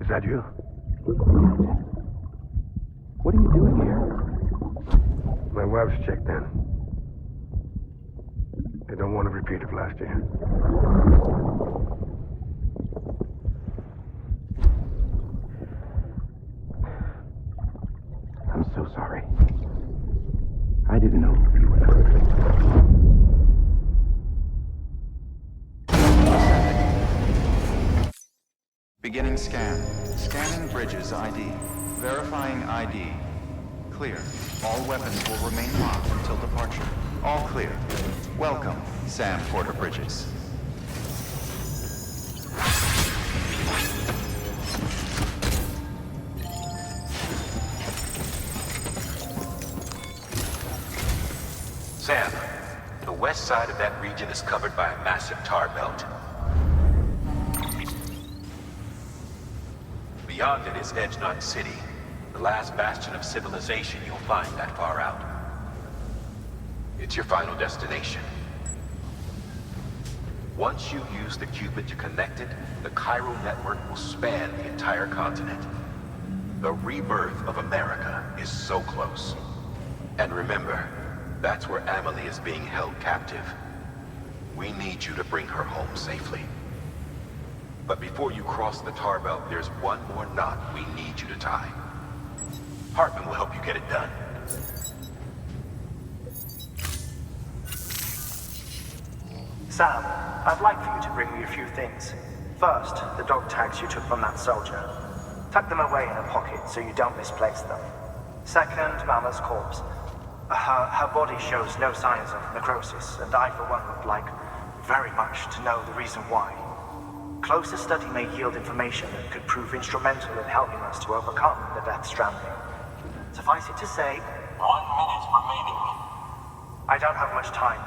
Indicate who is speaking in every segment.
Speaker 1: Is that you?
Speaker 2: What are you doing here?
Speaker 1: My wife's checked in. They don't want a repeat of last year.
Speaker 2: I'm so sorry. I didn't know you were hurt.
Speaker 3: Beginning scan. Scanning bridges ID. Verifying ID. Clear. All weapons will remain locked until departure. All clear. Welcome, Sam Porter Bridges.
Speaker 4: Sam, the west side of that region is covered by a massive tar belt. Beyond it is Edgenut City, the last bastion of civilization you'll find that far out. It's your final destination. Once you use the qubit to connect it, the chiral network will span the entire continent. The rebirth of America is so close. And remember, that's where Amelie is being held captive. We need you to bring her home safely. But before you cross the tar belt, there's one more knot we need you to tie. Hartman will help you get it done.
Speaker 5: Sam, I'd like for you to bring me a few things. First, the dog tags you took from that soldier. Tuck them away in a pocket so you don't misplace them. Second, Mama's corpse. Her body shows no signs of necrosis, and I, for one, would like very much to know the reason why. Closer study may yield information that could prove instrumental in helping us to overcome the Death Stranding. Suffice it to say,
Speaker 6: 1 minute remaining.
Speaker 5: I don't have much time.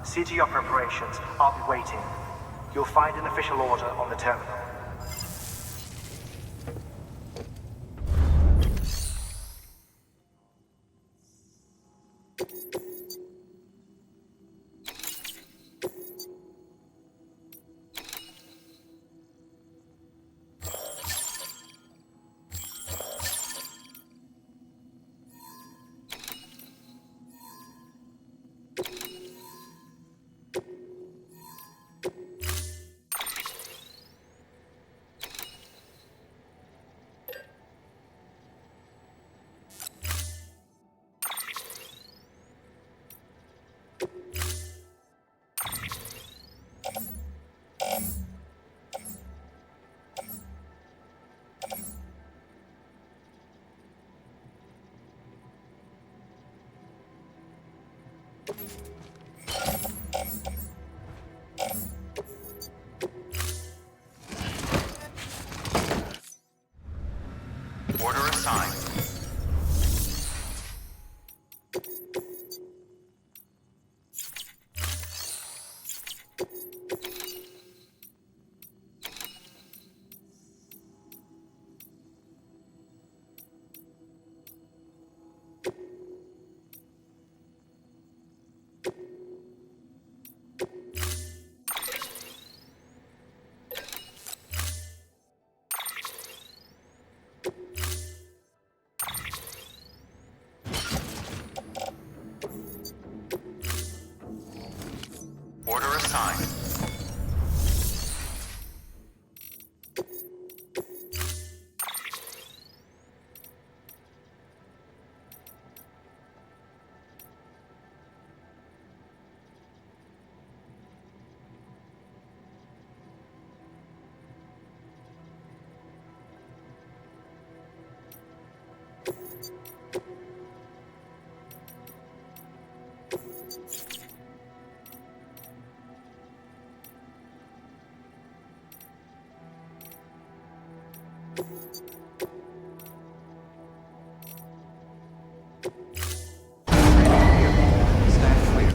Speaker 5: See to your preparations. I'll be waiting. You'll find an official order on the terminal.
Speaker 3: Order assigned. Order assigned. Stand clear.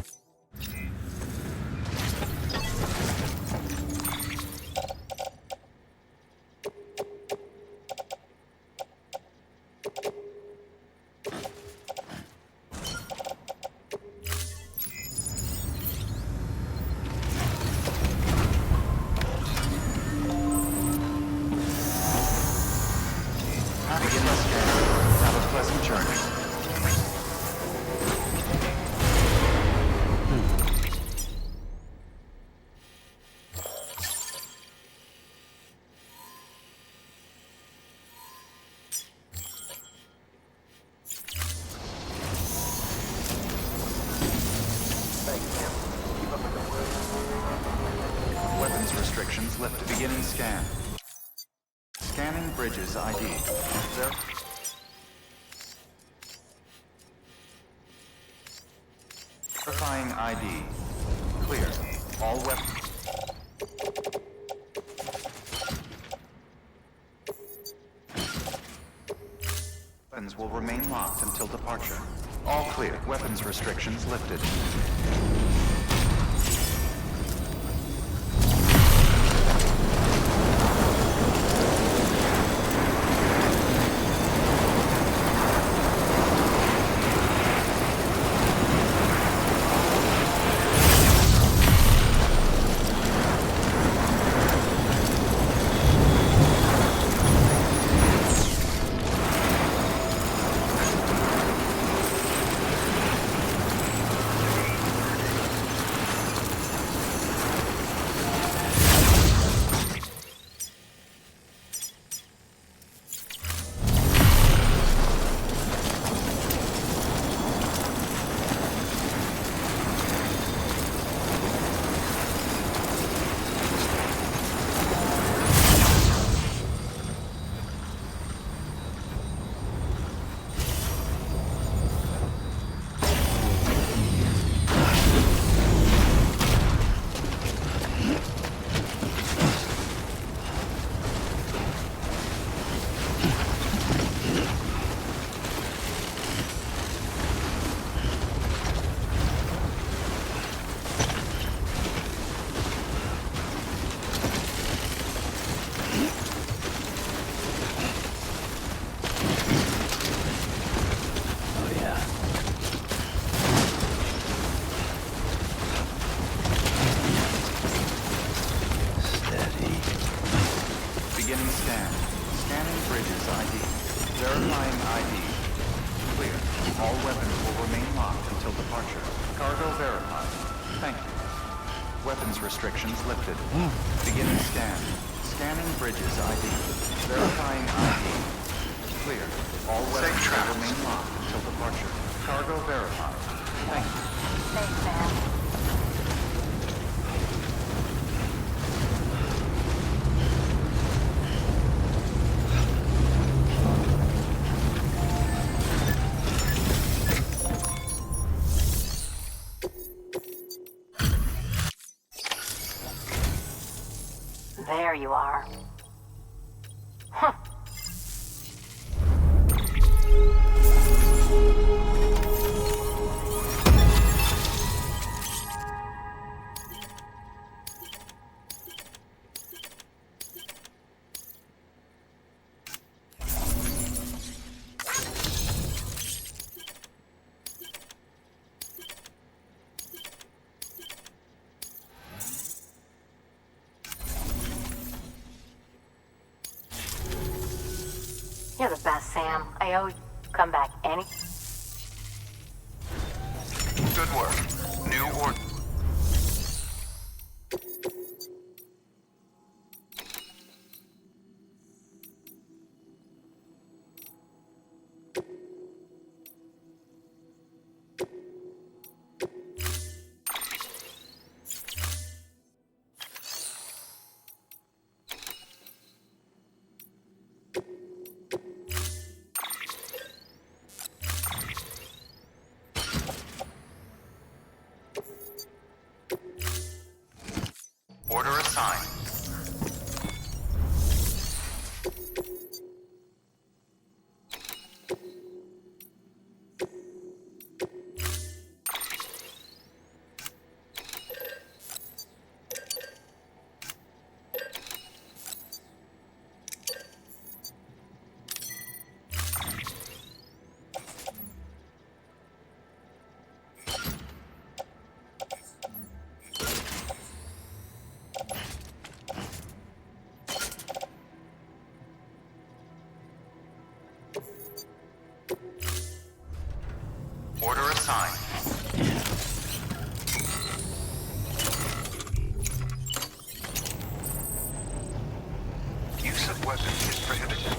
Speaker 3: Beginning scan. Have a pleasant journey. Weapons restrictions lifted. Beginning scan. Scanning bridges ID. Verifying ID. Clear. All weapons. Weapons will remain locked until departure. All clear. Weapons restrictions lifted. Beginning scan. Scanning bridges ID. Verifying ID. Clear. All weapons will remain locked until departure. Cargo verified. Thank you. Weapons restrictions lifted. Beginning scan. Scanning bridges ID. Verifying ID. Clear. All weapons will remain locked until departure. Cargo verified. Thank you.
Speaker 7: Thanks, Sam. There you are. Huh. You're the best, Sam. I owe you. Come back any...
Speaker 3: Good work. New order. Order assigned. Order assigned. Use of weapons is prohibited.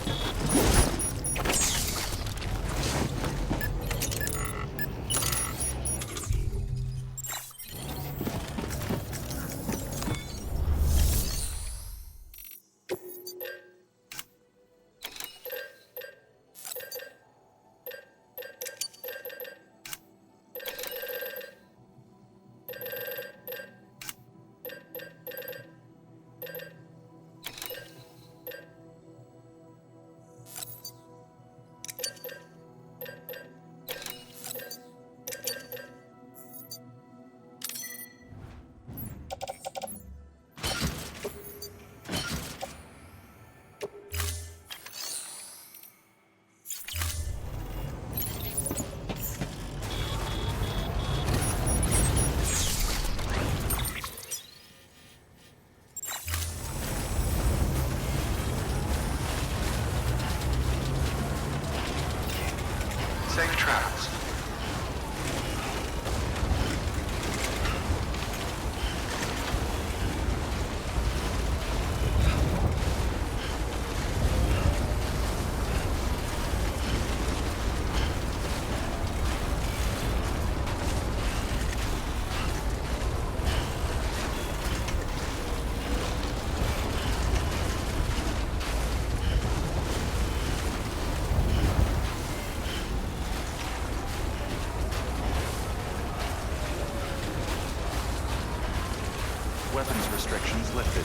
Speaker 3: Safe travels. Weapons restrictions lifted.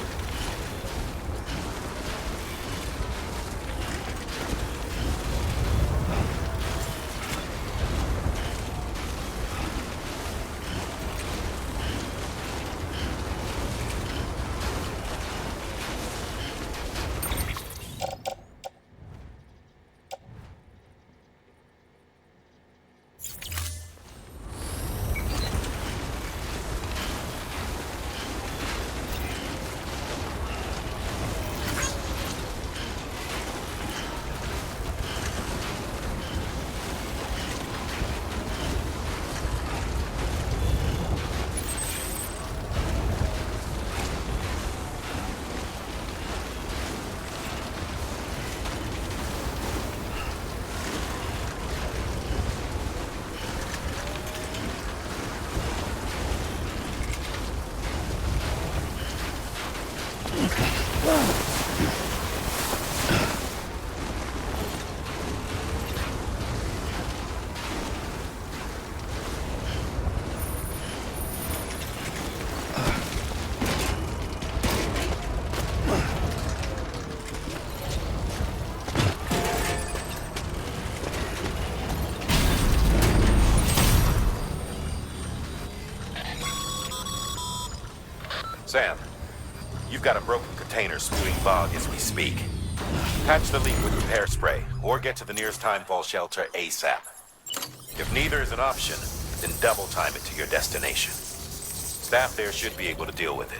Speaker 4: Sam, you've got a broken container spewing fog as we speak. Patch the leak with repair spray, or get to the nearest timefall shelter ASAP. If neither is an option, then double time it to your destination. Staff there should be able to deal with it.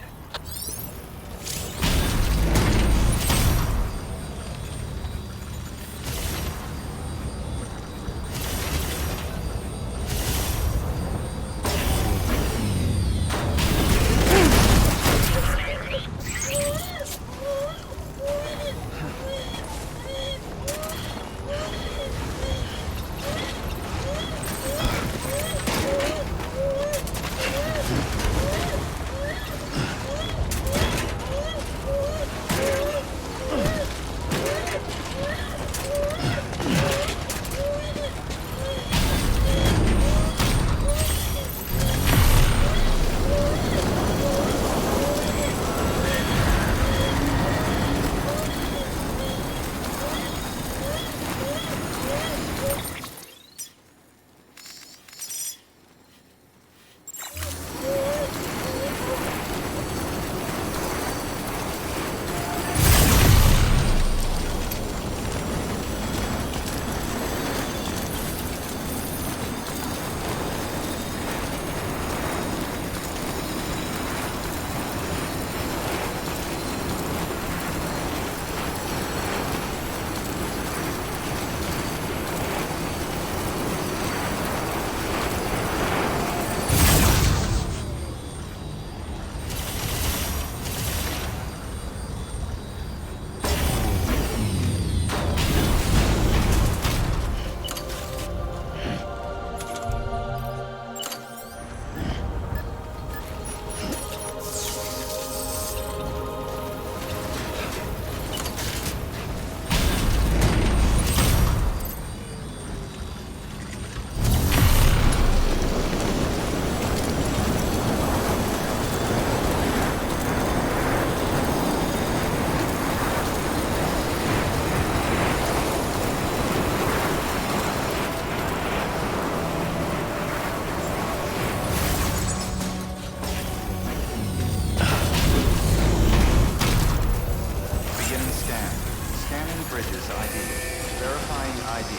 Speaker 3: Verifying ID.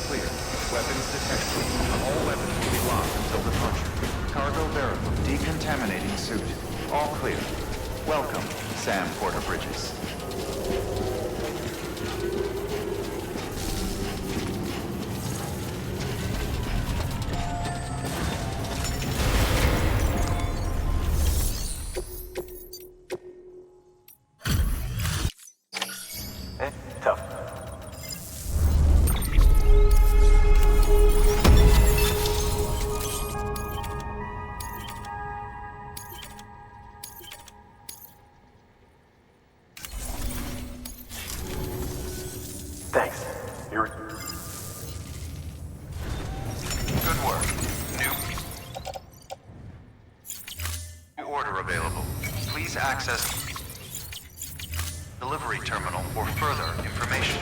Speaker 3: Clear. Weapons detected. All weapons will be locked until departure. Cargo verified. Decontaminating suit. All clear. Welcome, Sam Porter Bridges.
Speaker 5: Tough. Thanks. You're...
Speaker 3: Good work. New order available. Please access delivery terminal for further information.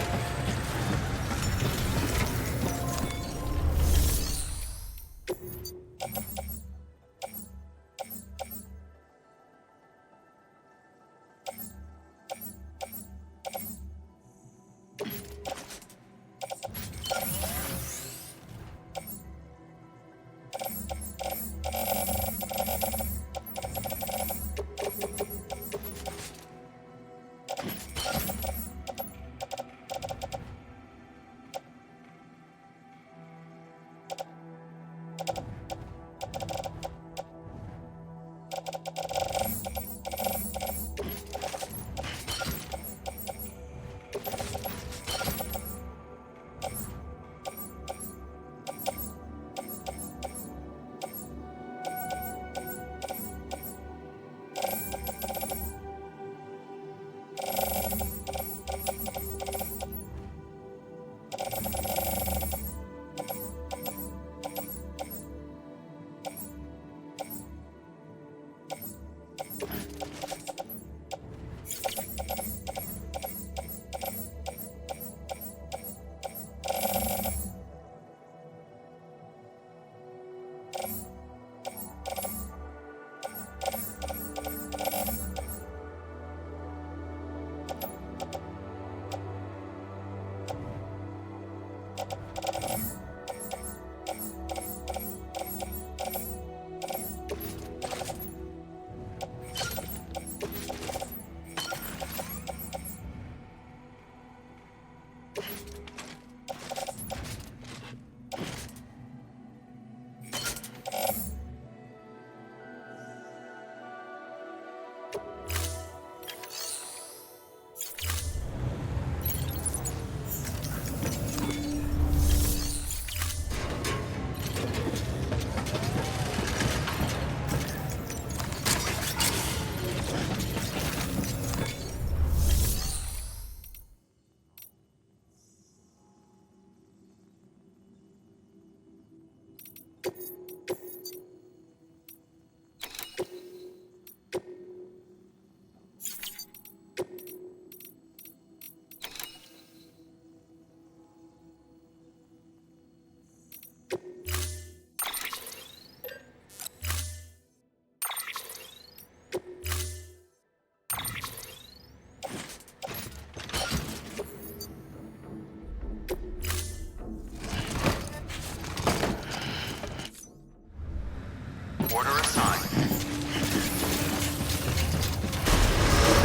Speaker 3: Order assigned.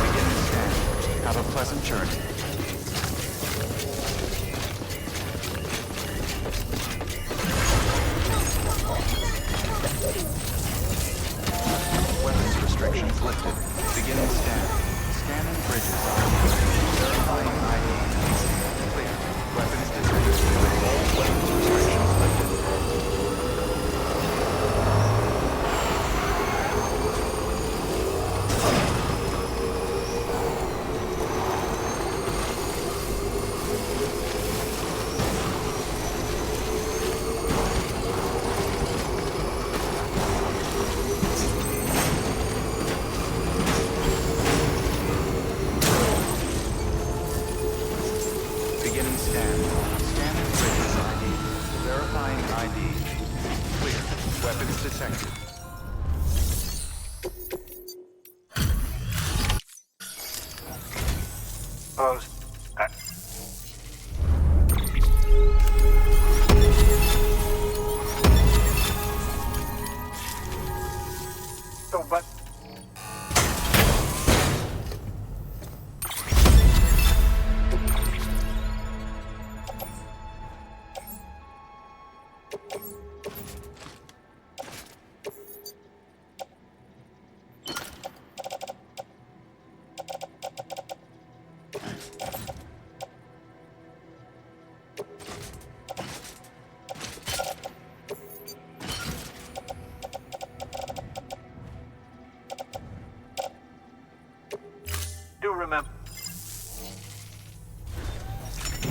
Speaker 3: Beginning scan. Have a pleasant journey. Weapons restrictions lifted. Beginning scan. Scanning bridges. Verifying ID. Clear. Weapons detected. All weapons restrictions lifted. Beginning scan. Scanning bridges ID. Verifying ID. Clear. Weapons detected.
Speaker 5: Close. Do remember.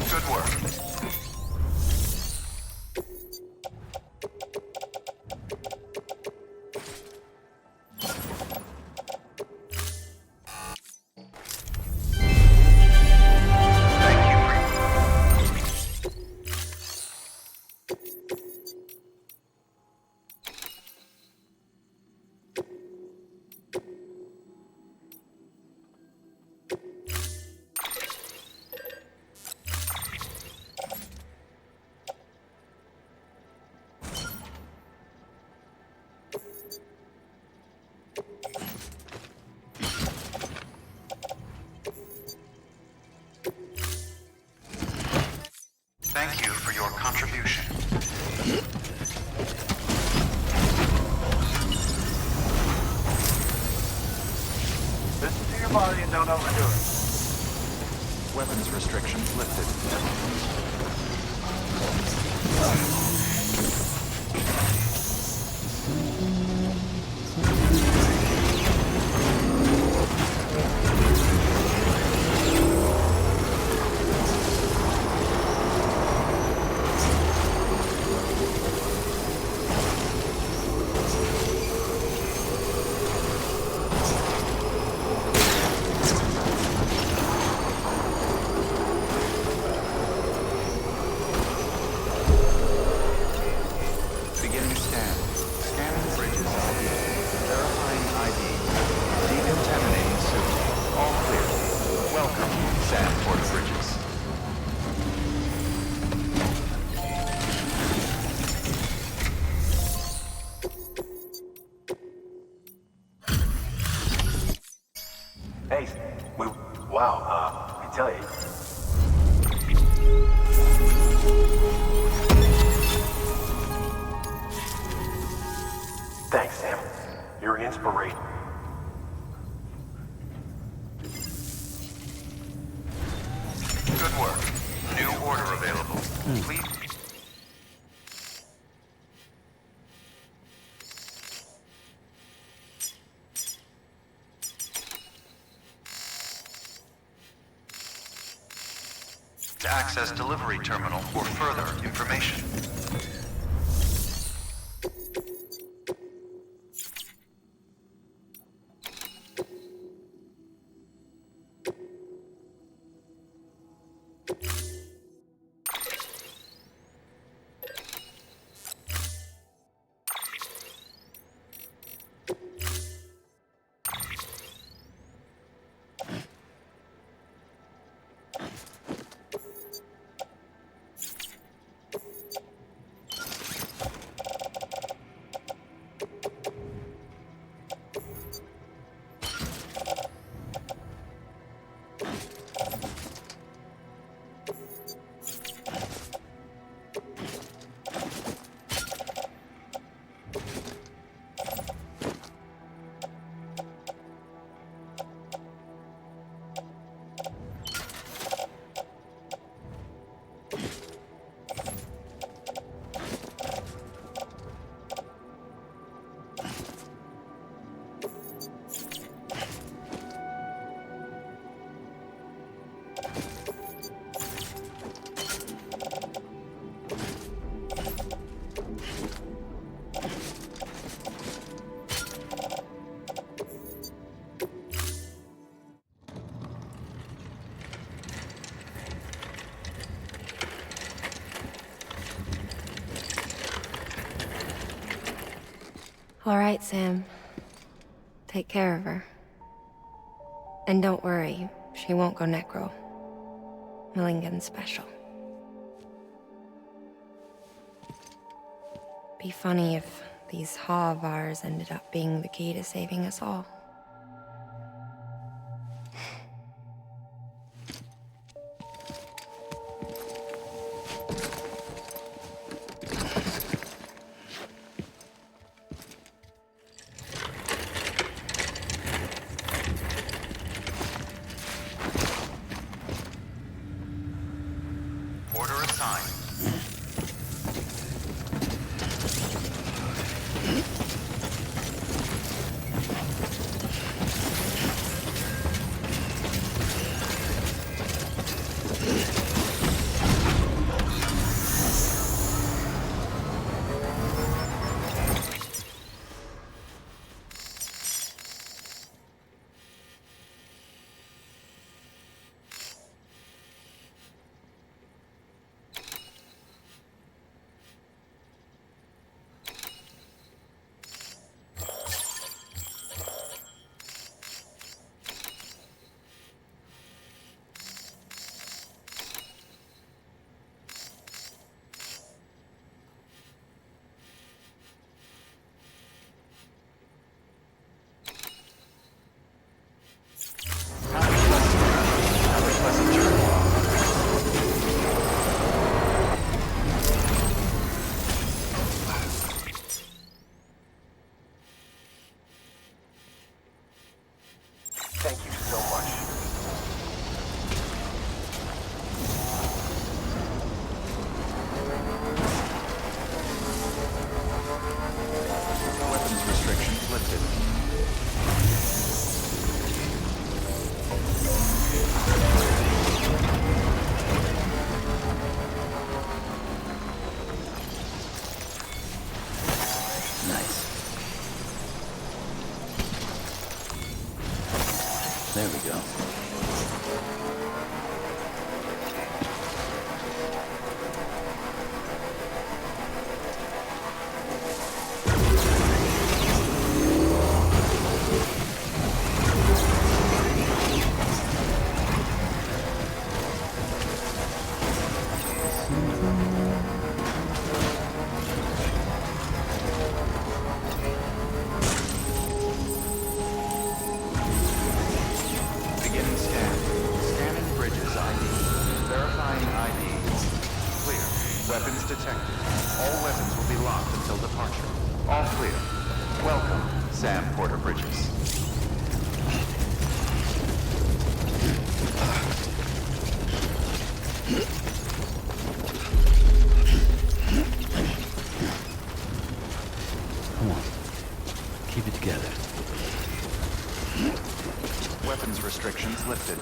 Speaker 3: Good work. Thank you for your contribution.
Speaker 5: Listen to your body and don't overdo it.
Speaker 3: Weapons restrictions lifted. Beginning scan. Scanning bridges ID. Verifying ID. Decontaminating suit. All clear. Welcome, Sandport Bridges.
Speaker 4: Hey, wow, I tell you. Thanks, Sam. You're an inspiration.
Speaker 3: Good work. New order available. Please. To access delivery terminal for further information.
Speaker 8: All right, Sam. Take care of her. And don't worry, she won't go necro. Millingan's special. Be funny if these Ha of ours ended up being the key to saving us all.
Speaker 3: Order time. Have a pleasant journey.
Speaker 4: Thank you so much.
Speaker 3: Weapons restrictions lifted.
Speaker 2: Nice. There we go.
Speaker 3: Beginning scan. Scanning bridges ID. Verifying ID. Clear. Weapons detected. All weapons will be locked until departure. All clear. Welcome, Sam Porter Bridges.
Speaker 2: Come on. Keep it together.
Speaker 3: Weapons restrictions lifted.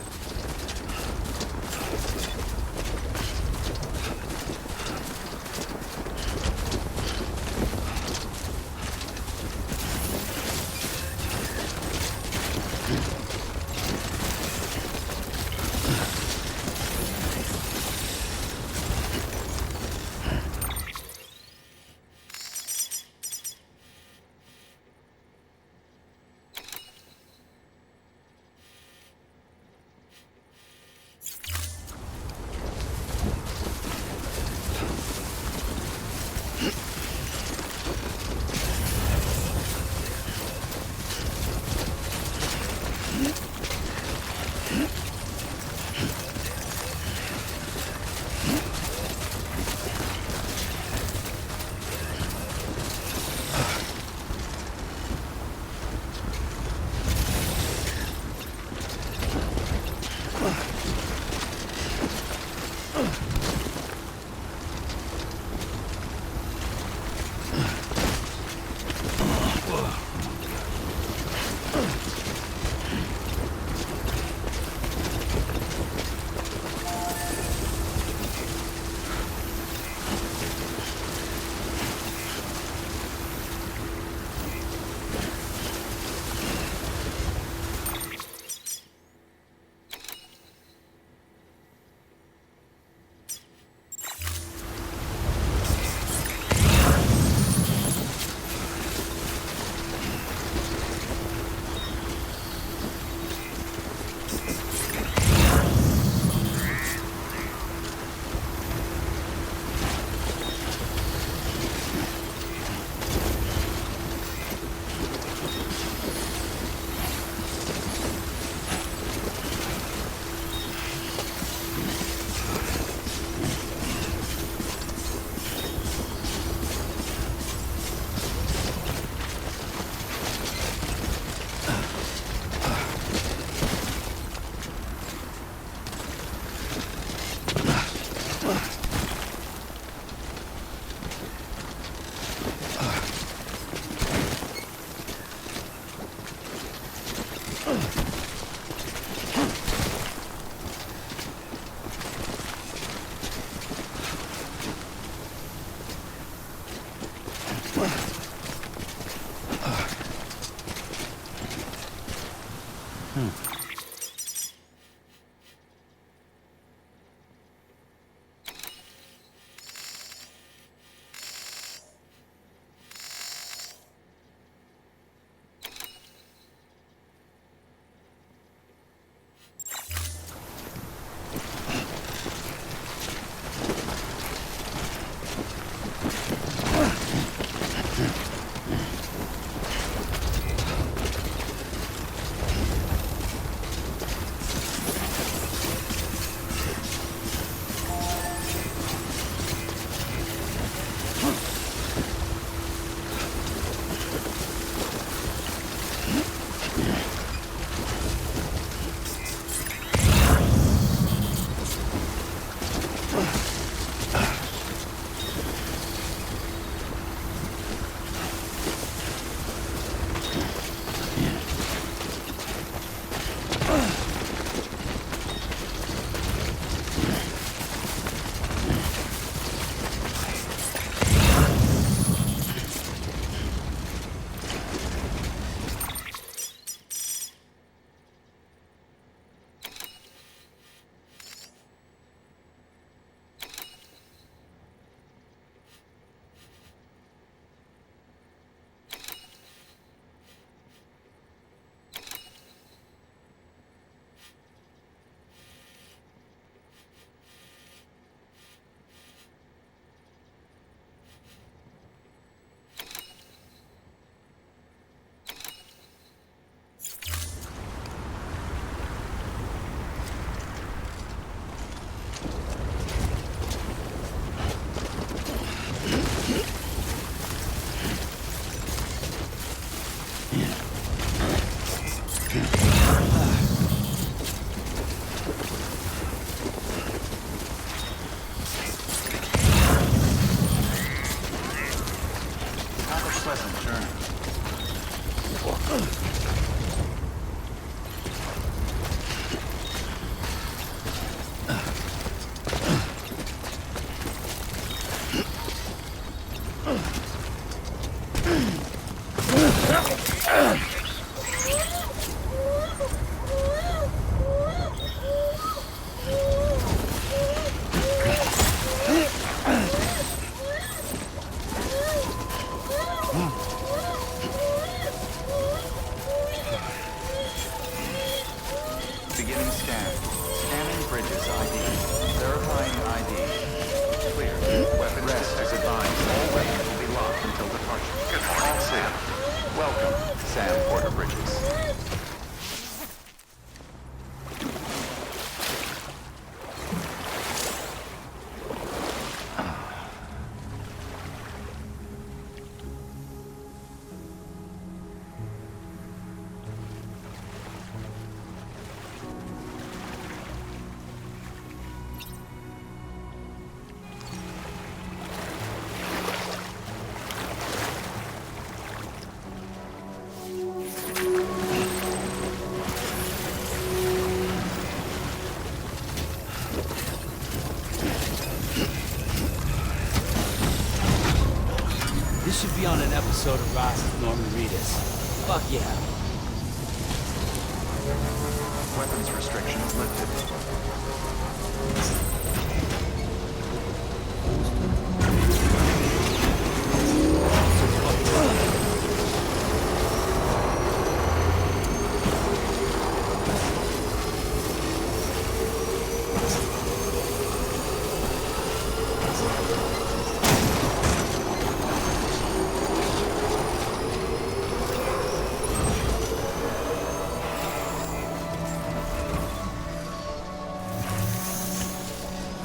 Speaker 3: pleasant journey. Beginning scan. Scanning bridges ID. Verifying ID. Clear. Weapon rest as advised. All weapons will be locked until departure. Good morning. All safe. Welcome, Sam Porter Bridges.
Speaker 9: This should be on an episode of Ross's Norman Reedus. Fuck yeah.
Speaker 3: Weapons restrictions lifted.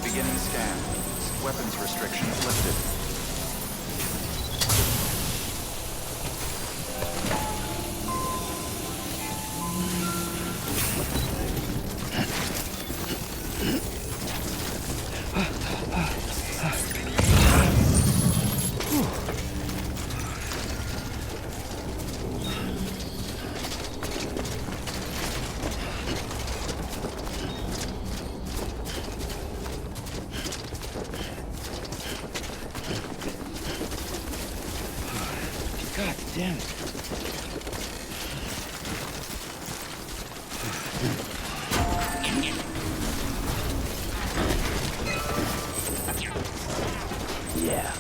Speaker 3: Beginning scan. Weapons restrictions lifted.
Speaker 2: God damn it. Yeah.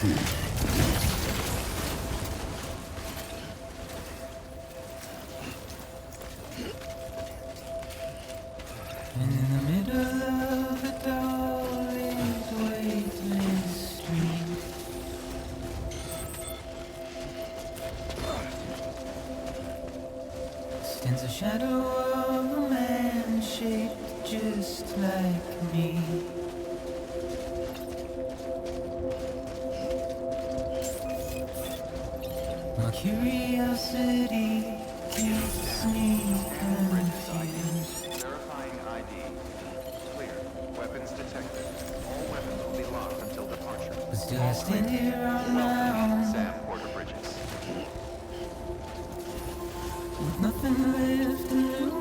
Speaker 10: And in the middle of a dull, weightless street, stands a shadow of a man shaped just like me. My curiosity keeps me confused.
Speaker 3: Verifying ID. Clear. Weapons detected. All weapons will be locked until departure.
Speaker 10: But still I stand here on my own,
Speaker 3: Sam Porter Bridges.
Speaker 10: with nothing left to lose.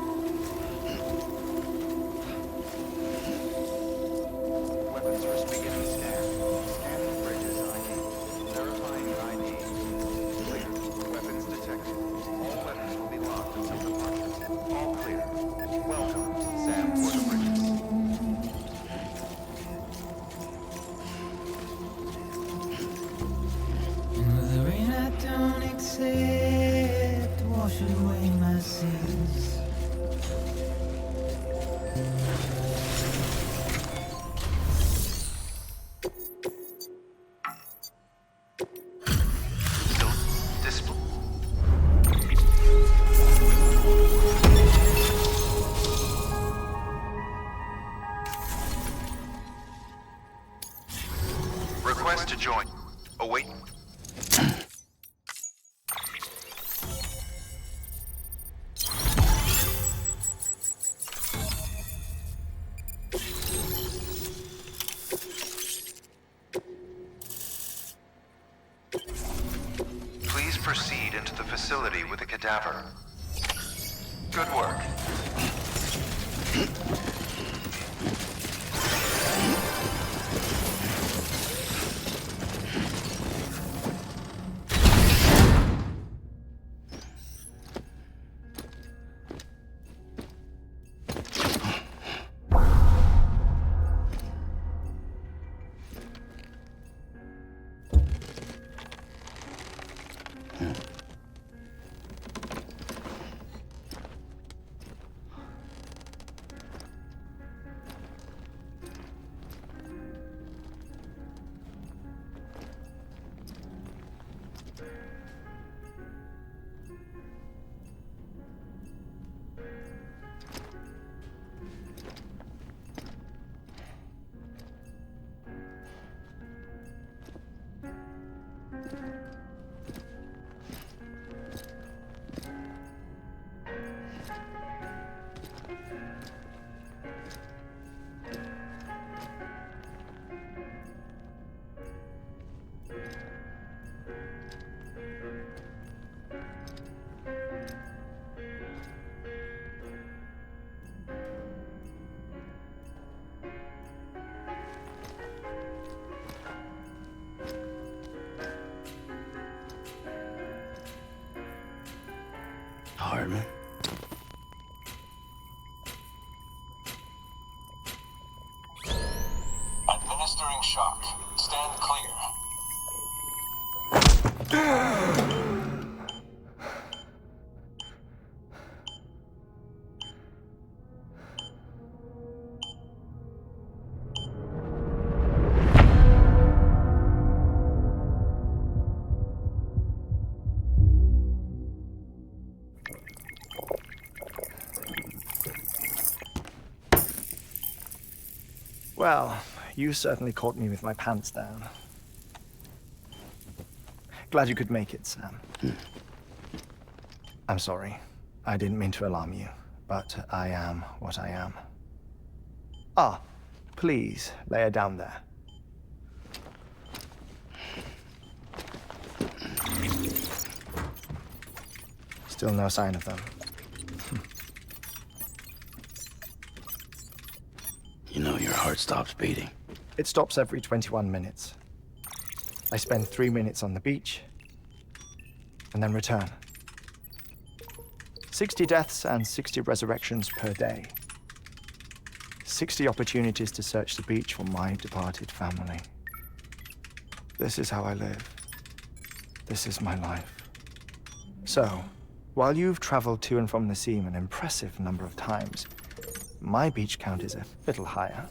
Speaker 3: Weapons risk beginning scan. Scanning Bridges ID. Verifying ID. Clear. Weapons detected. All weapons will be locked until departure. All clear. Welcome, Sam Porter Bridges.
Speaker 10: And with the rain I don't accept, wash away my sins.
Speaker 3: Display. Request to join. Await. Please proceed into the facility with the cadaver. Good work.
Speaker 2: Hartman.
Speaker 6: Administering shock. Stand clear.
Speaker 5: Well, you certainly caught me with my pants down. Glad you could make it, Sam. I'm sorry. I didn't mean to alarm you, but I am what I am. Ah, please, lay her down there. Still no sign of them.
Speaker 2: You know your heart stops beating.
Speaker 5: It stops every 21 minutes. I spend 3 minutes on the beach, and then return. 60 deaths and 60 resurrections per day. 60 opportunities to search the beach for my departed family.
Speaker 11: This is how I live. This is my life. So, while you've traveled to and from the seam an impressive number of times, my beach count is a little higher.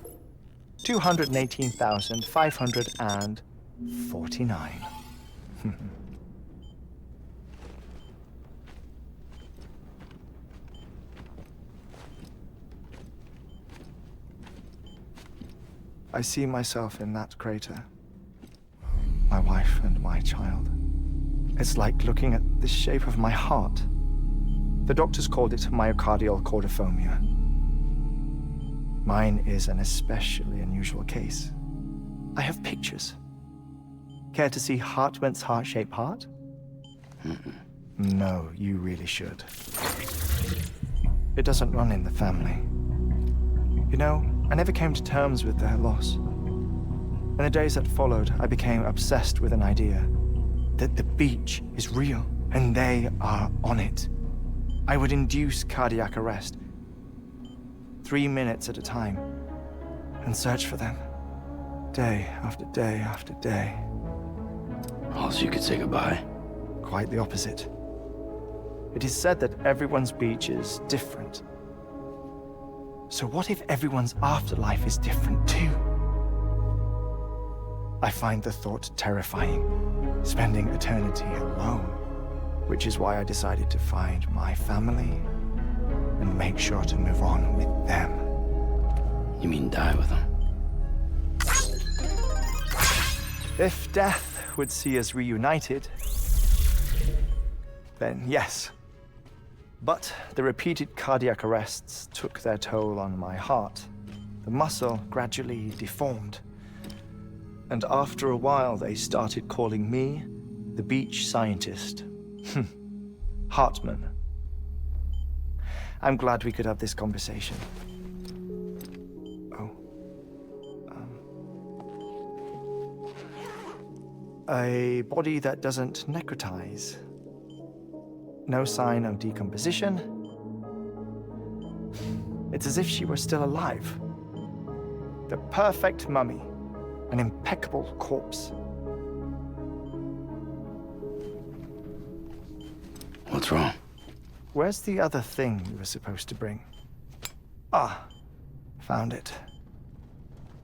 Speaker 11: 218,549. I see myself in that crater. My wife and my child. It's like looking at the shape of my heart. The doctors called it myocardial cordiformia. Mine is an especially unusual case. I have pictures. Care to see Hartman's heart-shaped heart? No, you really should. It doesn't run in the family. You know, I never came to terms with their loss. In the days that followed, I became obsessed with an idea that the beach is real and they are on it. I would induce cardiac arrest, 3 minutes at a time, and search for them, day after day after day.
Speaker 9: Also, you could say goodbye.
Speaker 11: Quite the opposite. It is said that everyone's beach is different. So what if everyone's afterlife is different too? I find the thought terrifying, spending eternity alone, which is why I decided to find my family and make sure to move on with them.
Speaker 9: You mean die with them?
Speaker 11: If death would see us reunited, then yes. But the repeated cardiac arrests took their toll on my heart. The muscle gradually deformed. And after a while, they started calling me the beach scientist. Hartman. I'm glad we could have this conversation. Oh. A body that doesn't necrotize. No sign of decomposition. It's as if she were still alive. The perfect mummy. An impeccable corpse.
Speaker 9: What's wrong?
Speaker 11: Where's the other thing you were supposed to bring? Ah, found it.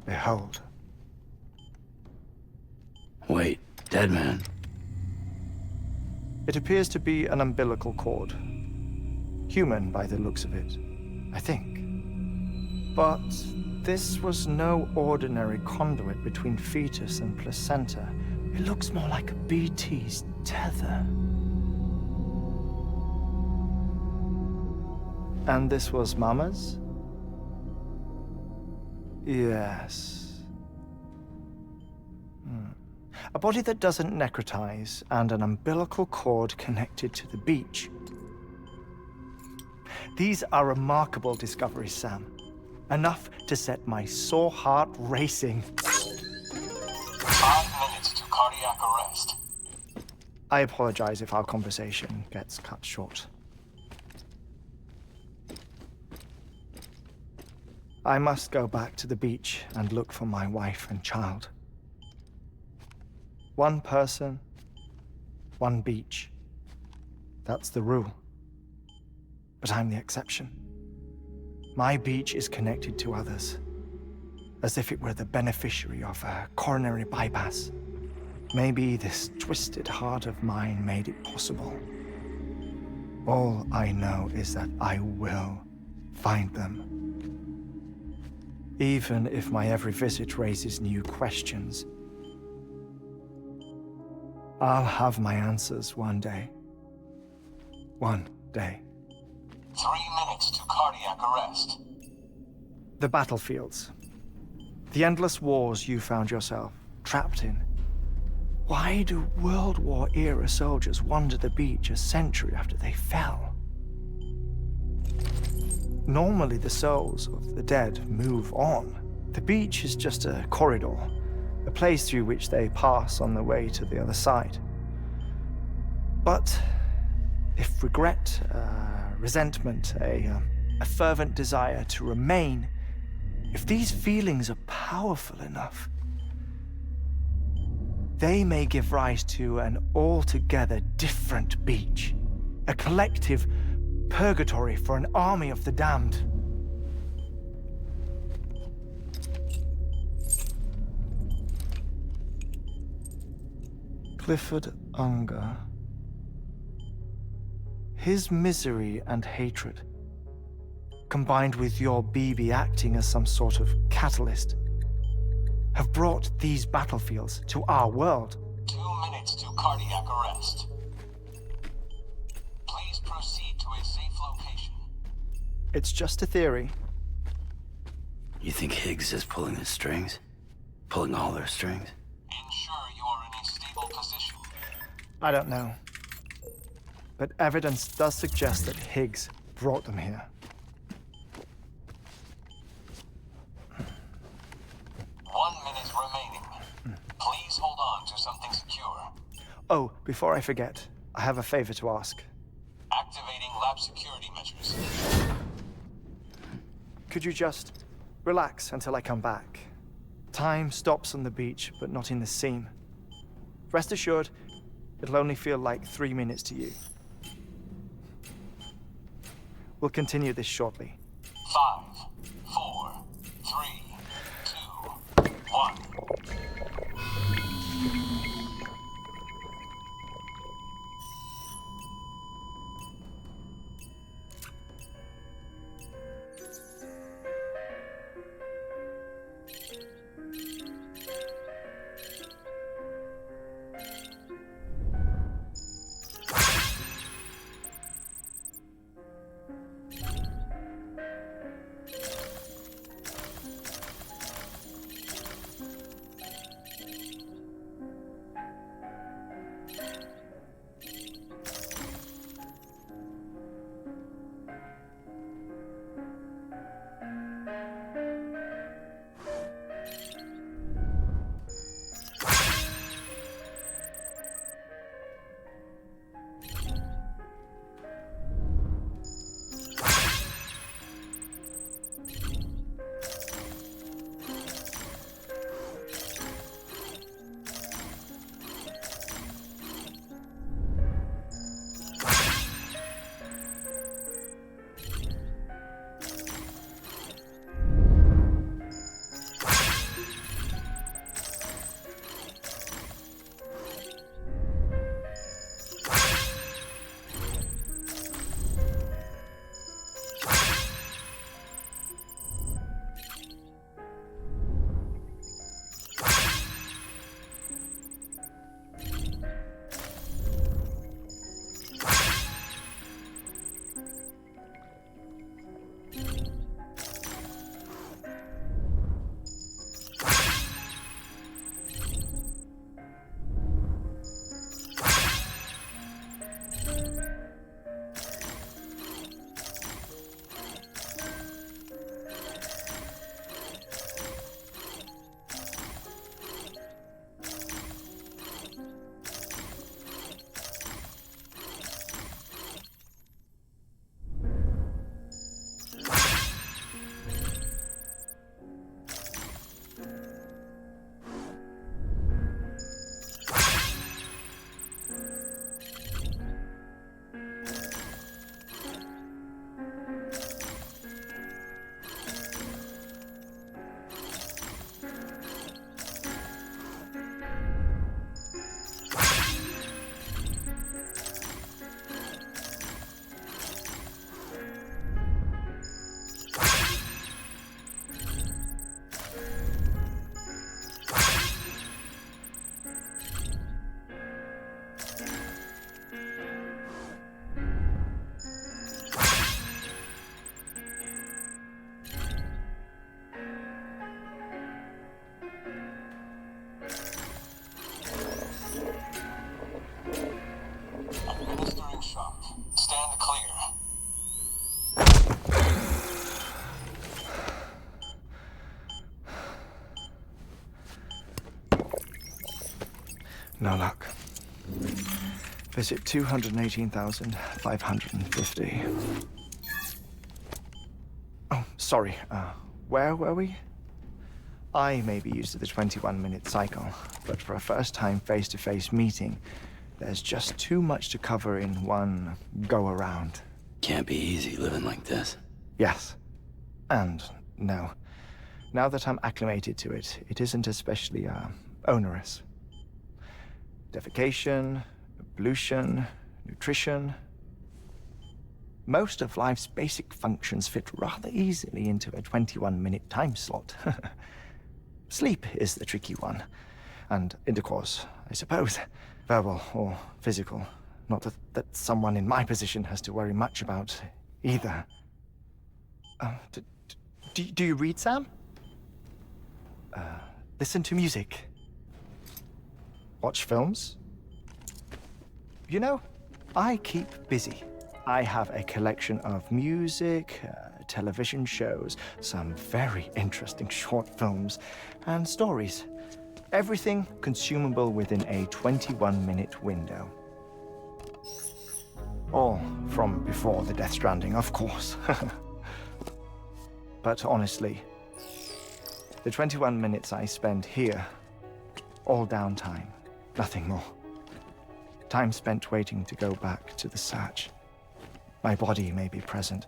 Speaker 11: Behold.
Speaker 9: Wait, dead man.
Speaker 11: It appears to be an umbilical cord. Human by the looks of it, I think. But this was no ordinary conduit between fetus and placenta. It looks more like a BT's tether. And this was Mama's? Yes. A body that doesn't necrotize and an umbilical cord connected to the beach. These are remarkable discoveries, Sam. Enough to set my sore heart racing.
Speaker 6: 5 minutes to cardiac arrest.
Speaker 11: I apologize if our conversation gets cut short. I must go back to the beach and look for my wife and child. One person, one beach. That's the rule. But I'm the exception. My beach is connected to others, as if it were the beneficiary of a coronary bypass. Maybe this twisted heart of mine made it possible. All I know is that I will find them. Even if my every visit raises new questions, I'll have my answers one day. One day.
Speaker 6: 3 minutes to cardiac arrest.
Speaker 11: The battlefields. The endless wars you found yourself trapped in. Why do World War-era soldiers wander the beach a century after they fell? Normally, the souls of the dead move on. The beach is just a corridor, a place through which they pass on the way to the other side. But if regret, resentment, a fervent desire to remain, if these feelings are powerful enough, they may give rise to an altogether different beach. A collective purgatory for an army of the damned. Clifford Unger. His misery and hatred, combined with your BB acting as some sort of catalyst, have brought these battlefields to our world.
Speaker 6: 2 minutes to cardiac arrest. Please proceed to a safe location.
Speaker 11: It's just a theory.
Speaker 12: You think Higgs is pulling the strings? Pulling all their strings?
Speaker 6: Ensure you are in a stable position.
Speaker 11: I don't know. But evidence does suggest that Higgs brought them here.
Speaker 6: 1 minute remaining. Please hold on to something secure.
Speaker 11: Oh, before I forget, I have a favor to ask.
Speaker 6: Activating lab security measures.
Speaker 11: Could you just relax until I come back? Time stops on the beach, but not in the scene. Rest assured, it'll only feel like 3 minutes to you. We'll continue this shortly.
Speaker 6: 5, 4, 3, 2, 1.
Speaker 11: No luck. Visit 218,550. Oh, sorry. Where were we? I may be used to the 21-minute cycle, but for a first-time face-to-face meeting, there's just too much to cover in one go-around.
Speaker 12: Can't be easy living like this.
Speaker 11: Yes. And no. Now that I'm acclimated to it, it isn't especially, onerous. Defecation, pollution, nutrition. Most of life's basic functions fit rather easily into a 21-minute time slot. Sleep is the tricky one. And intercourse, I suppose. Verbal or physical. Not that someone in my position has to worry much about either. Do you read, Sam? Listen to music. Watch films. You know, I keep busy. I have a collection of music, television shows, some very interesting short films, and stories. Everything consumable within a 21-minute window. All from before the Death Stranding, of course. But honestly, the 21 minutes I spend here, all downtime, nothing more. Time spent waiting to go back to the search. My body may be present,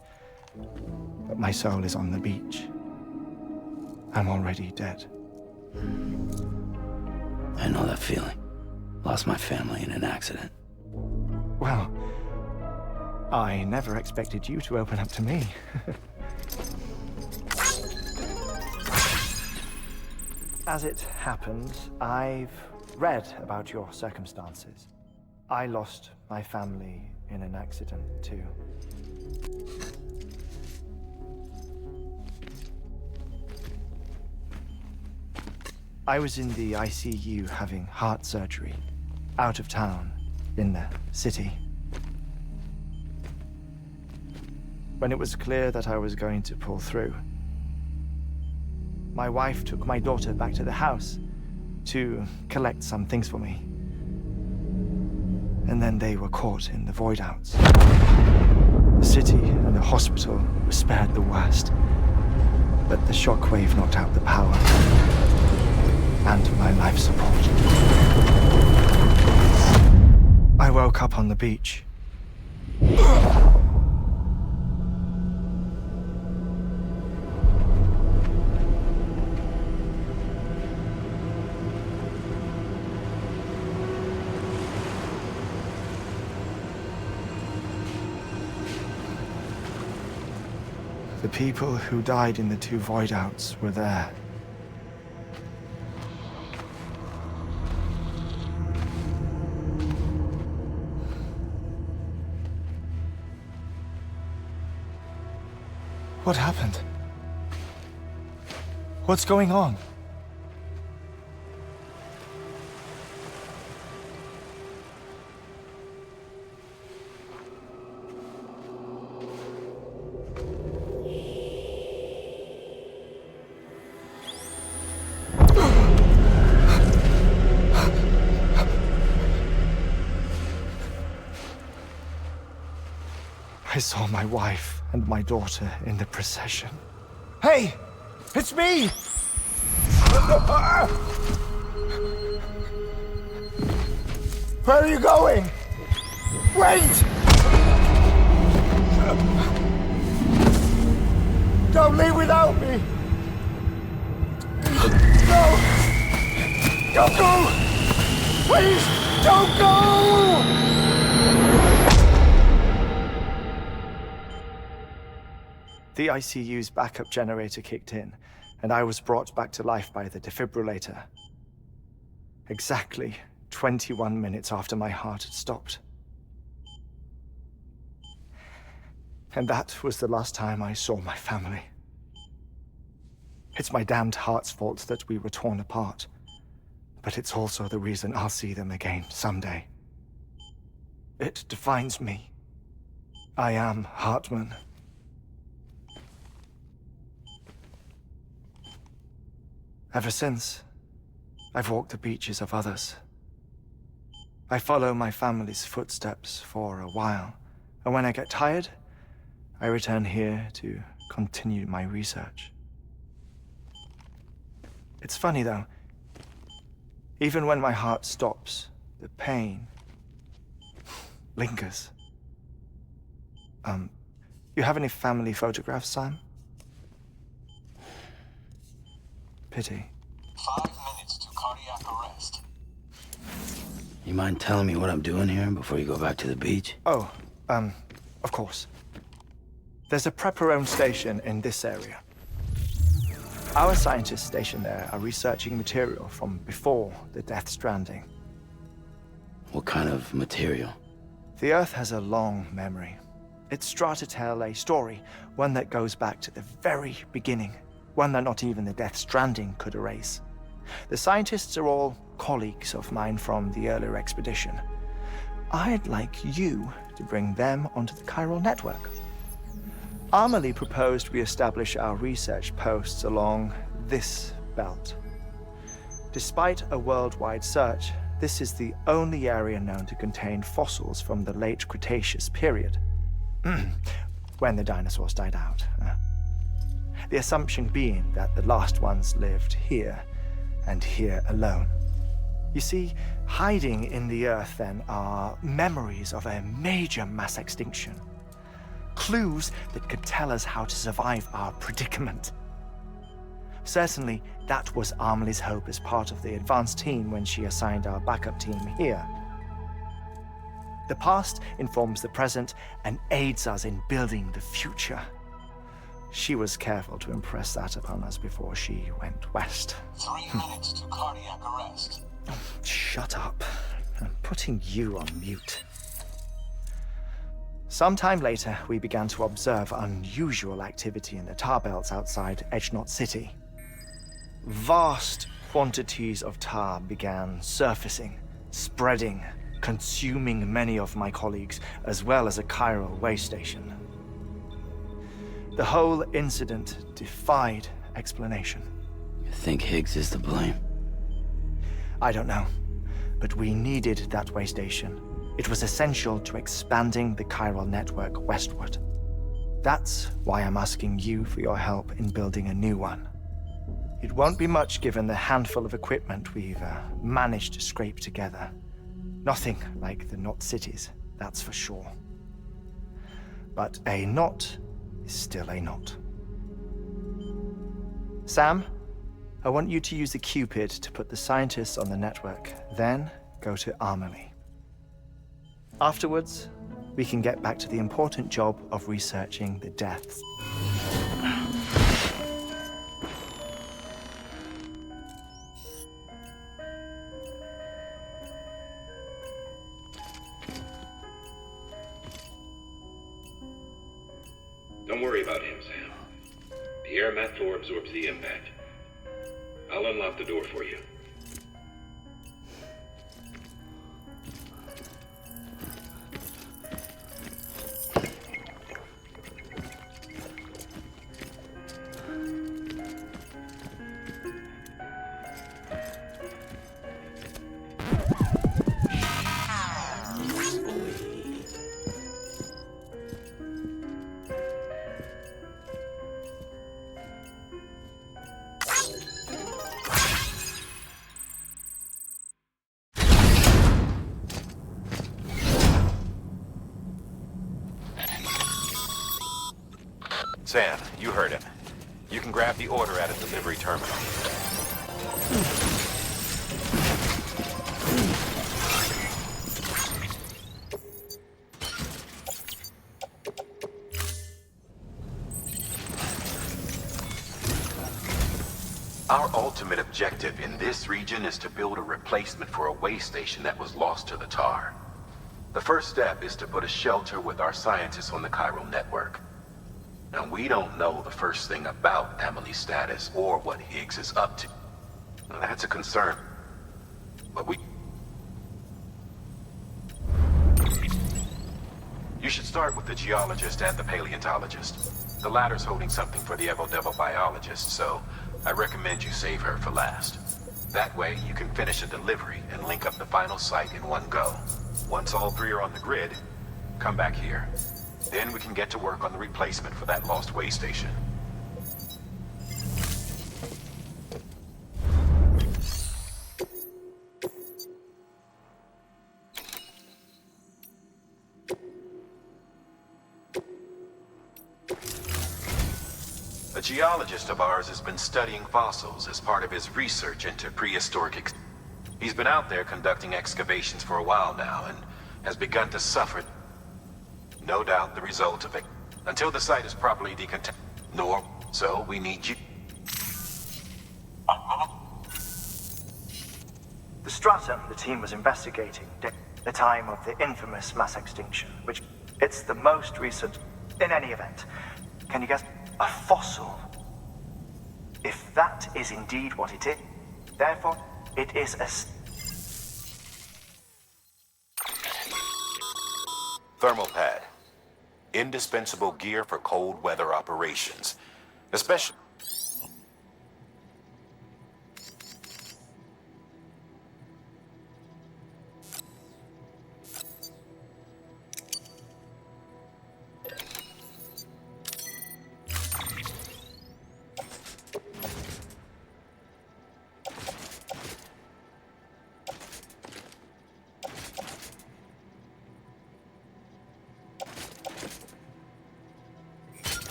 Speaker 11: but my soul is on the beach. I'm already dead.
Speaker 12: I know that feeling. Lost my family in an accident.
Speaker 11: Well, I never expected you to open up to me. As it happens, I've read about your circumstances. I lost my family in an accident, too. I was in the ICU having heart surgery, out of town, in the city. When it was clear that I was going to pull through, my wife took my daughter back to the house to collect some things for me. And then they were caught in the void-outs. The city and the hospital were spared the worst, but the shockwave knocked out the power and my life support. I woke up on the beach. The people who died in the two void-outs were there. What happened? What's going on? I saw my wife and my daughter in the procession. Hey! It's me! Where are you going? Wait! Don't leave without me! No! Don't go! Please, don't go! The ICU's backup generator kicked in, and I was brought back to life by the defibrillator. Exactly 21 minutes after my heart had stopped. And that was the last time I saw my family. It's my damned heart's fault that we were torn apart, but it's also the reason I'll see them again someday. It defines me. I am Hartman. Ever since, I've walked the beaches of others. I follow my family's footsteps for a while, and when I get tired, I return here to continue my research. It's funny, though. Even when my heart stops, the pain lingers. You have any family photographs, Sam? Pity.
Speaker 6: 5 minutes to cardiac arrest.
Speaker 12: You mind telling me what I'm doing here before you go back to the beach?
Speaker 11: Oh, of course. There's a Prepper-owned station in this area. Our scientists stationed there are researching material from before the Death Stranding.
Speaker 12: What kind of material?
Speaker 11: The Earth has a long memory. It's trying to tell a story, one that goes back to the very beginning, one that not even the Death Stranding could erase. The scientists are all colleagues of mine from the earlier expedition. I'd like you to bring them onto the chiral network. Amelie proposed we establish our research posts along this belt. Despite a worldwide search, this is the only area known to contain fossils from the late Cretaceous period, when the dinosaurs died out. The assumption being that the last ones lived here, and here alone. You see, hiding in the Earth, then, are memories of a major mass extinction. Clues that could tell us how to survive our predicament. Certainly, that was Amelie's hope as part of the advanced team when she assigned our backup team here. The past informs the present and aids us in building the future. She was careful to impress that upon us before she went west.
Speaker 6: 3 minutes to cardiac arrest.
Speaker 11: Oh, shut up. I'm putting you on mute. Sometime later, we began to observe unusual activity in the tar belts outside Edgenot City. Vast quantities of tar began surfacing, spreading, consuming many of my colleagues, as well as a chiral way station. The whole incident defied explanation.
Speaker 12: You think Higgs is to blame?
Speaker 11: I don't know, but we needed that way station. It was essential to expanding the chiral network westward. That's why I'm asking you for your help in building a new one. It won't be much given the handful of equipment we've managed to scrape together. Nothing like the knot cities, that's for sure. But a knot is still a knot. Sam, I want you to use the Cupid to put the scientists on the network, then go to Amelie. Afterwards, we can get back to the important job of researching the deaths.
Speaker 4: Don't worry about him, Sam. The air mat floor absorbs the impact. I'll unlock the door for you. Sam, you heard him. You can grab the order at a delivery terminal. Our ultimate objective in this region is to build a replacement for a way station that was lost to the tar. The first step is to put a shelter with our scientists on the chiral network. Now, we don't know the first thing about Amelie's status or what Higgs is up to. Now, that's a concern. But you should start with the geologist and the paleontologist. The latter's holding something for the Evo-Devo biologist, so I recommend you save her for last. That way, you can finish a delivery and link up the final site in one go. Once all three are on the grid, come back here. Then we can get to work on the replacement for that lost way station. A geologist of ours has been studying fossils as part of his research into prehistoric. He's been out there conducting excavations for a while now and has begun to suffer. No doubt the result of it. Until the site is properly decontaminated. Nor, so we need you.
Speaker 5: The stratum the team was investigating, the time of the infamous mass extinction, which it's the most recent. In any event, can you guess? A fossil. If that is indeed what it is, therefore, it is a...
Speaker 4: Thermal pad. Indispensable gear for cold weather operations. Especially...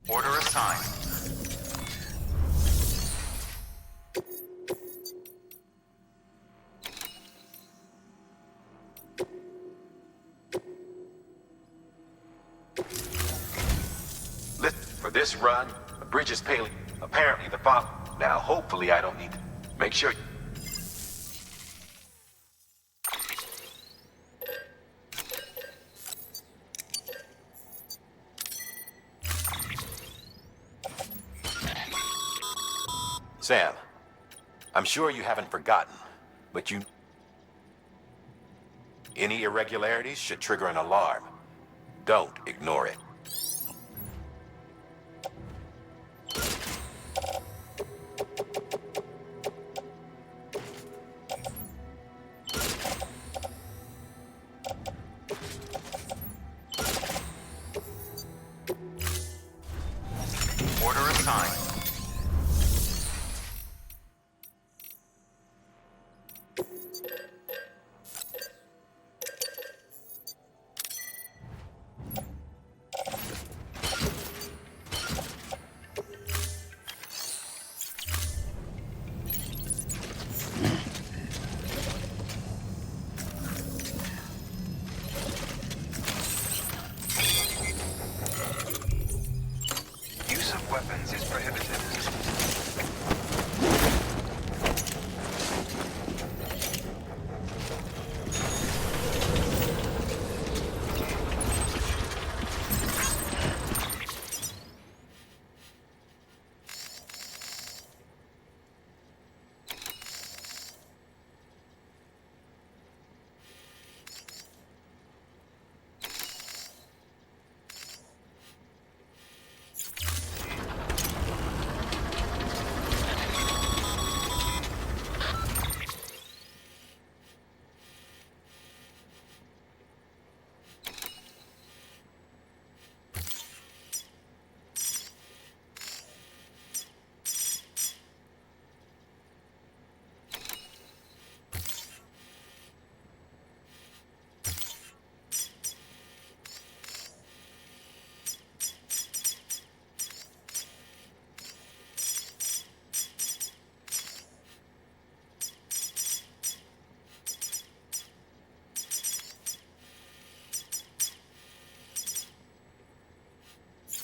Speaker 3: Order assigned.
Speaker 4: Listen, for this run, the bridge is pailing. Apparently the fog... Now, hopefully I don't need to... Make sure... Sam, I'm sure you haven't forgotten, but you... Any irregularities should trigger an alarm. Don't ignore it.
Speaker 3: Order assigned.
Speaker 13: Use of weapons is prohibited.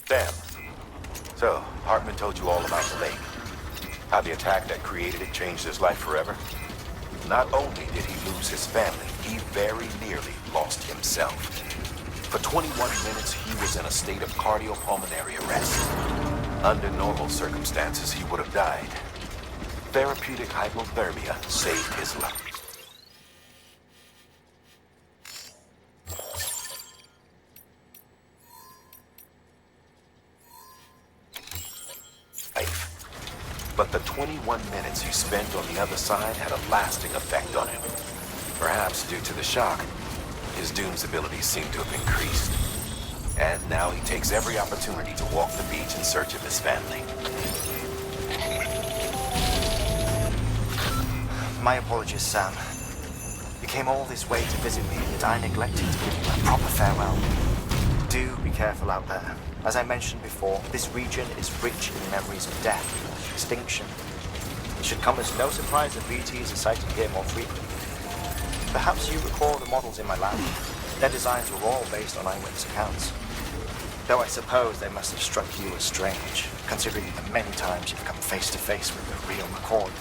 Speaker 4: Sam, so Hartman told you all about the lake. How the attack that created it changed his life forever? Not only did he lose his family, he very nearly lost himself. For 21 minutes, he was in a state of cardiopulmonary arrest. Under normal circumstances, he would have died. Therapeutic hypothermia saved his life. But the 21 minutes you spent on the other side had a lasting effect on him. Perhaps due to the shock, his Doom's abilities seem to have increased. And now he takes every opportunity to walk the beach in search of his family.
Speaker 11: My apologies, Sam. You came all this way to visit me, yet I neglected to give you a proper farewell. Do be careful out there. As I mentioned before, this region is rich in memories of death, extinction. It should come as no surprise that BTs are sighted here more frequently. Perhaps you recall the models in my lab. Their designs were all based on eyewitness accounts. Though I suppose they must have struck you as strange, considering the many times you've come face to face with the real McCord.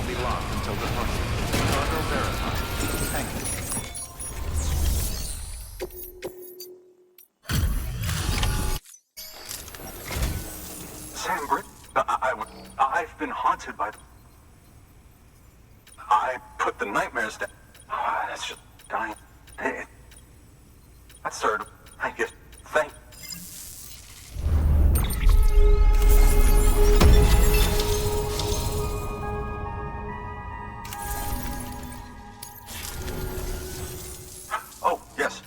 Speaker 3: be locked until departure. Cargo verified. Thank you.
Speaker 4: Sam Britt, I've been haunted by I put the nightmares down. It's just dying. That's sort of, I guess, thank. Oh, yes.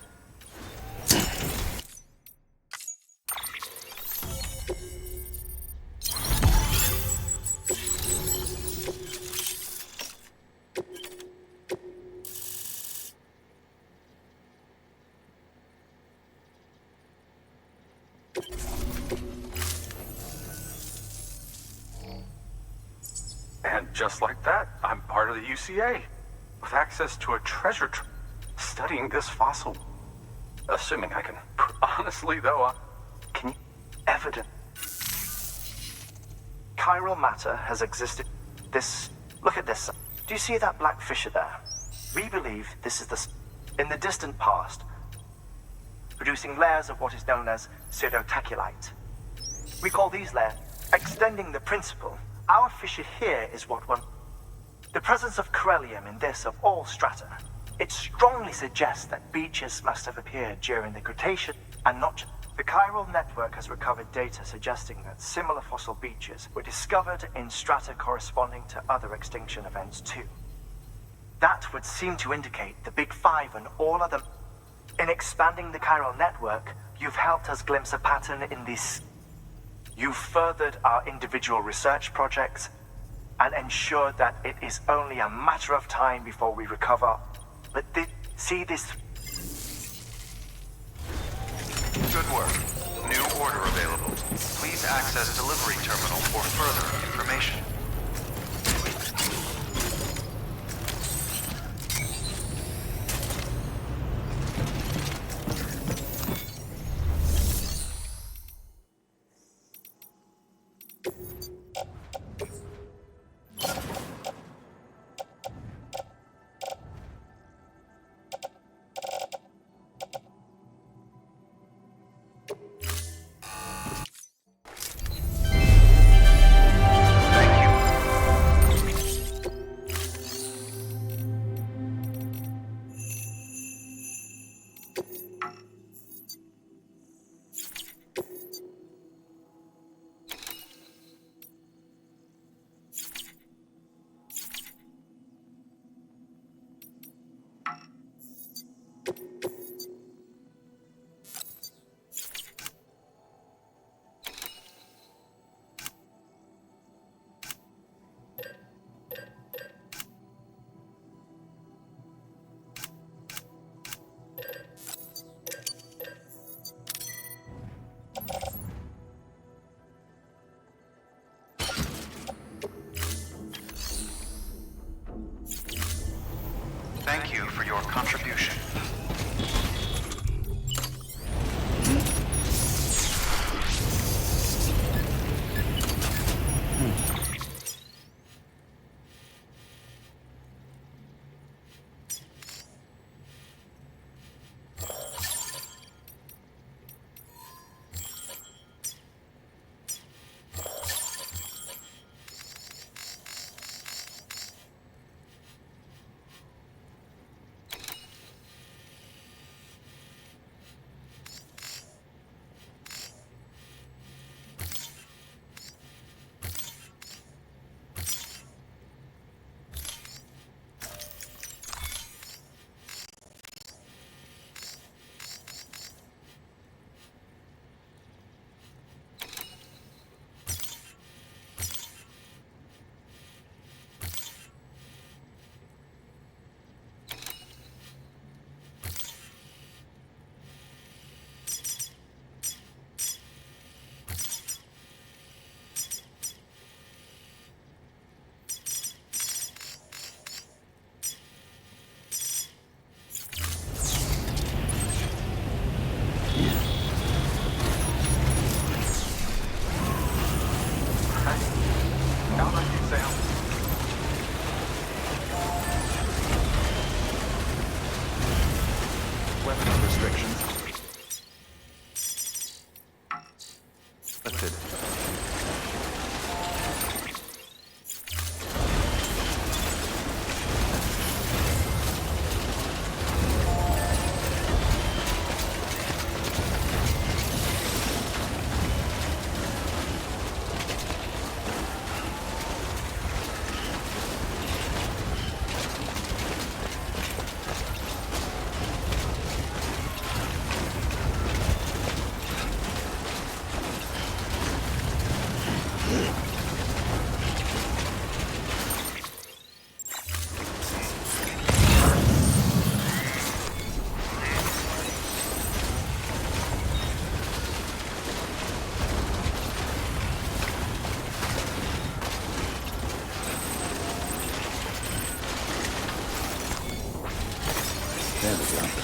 Speaker 4: And just like that, I'm part of the UCA, with access to a treasure studying this fossil. Assuming I can. Honestly, though, can you evidence?
Speaker 5: Chiral matter has existed. Look at this. Do you see that black fissure there? We believe this is in the distant past, producing layers of what is known as pseudotachylite. We call these layers extending the principle. Our fissure here is what one. The presence of corellium in this of all strata. It strongly suggests that beaches must have appeared during the Cretaceous and not. The chiral network has recovered data suggesting that similar fossil beaches were discovered in strata corresponding to other extinction events too. That would seem to indicate the Big Five and all other. In expanding the chiral network, you've helped us glimpse a pattern in this. You've furthered our individual research projects and ensured that it is only a matter of time before we recover. But see this.
Speaker 3: Good work. New order available. Please access delivery terminal for further information. Thank you for your contribution.
Speaker 12: There we go.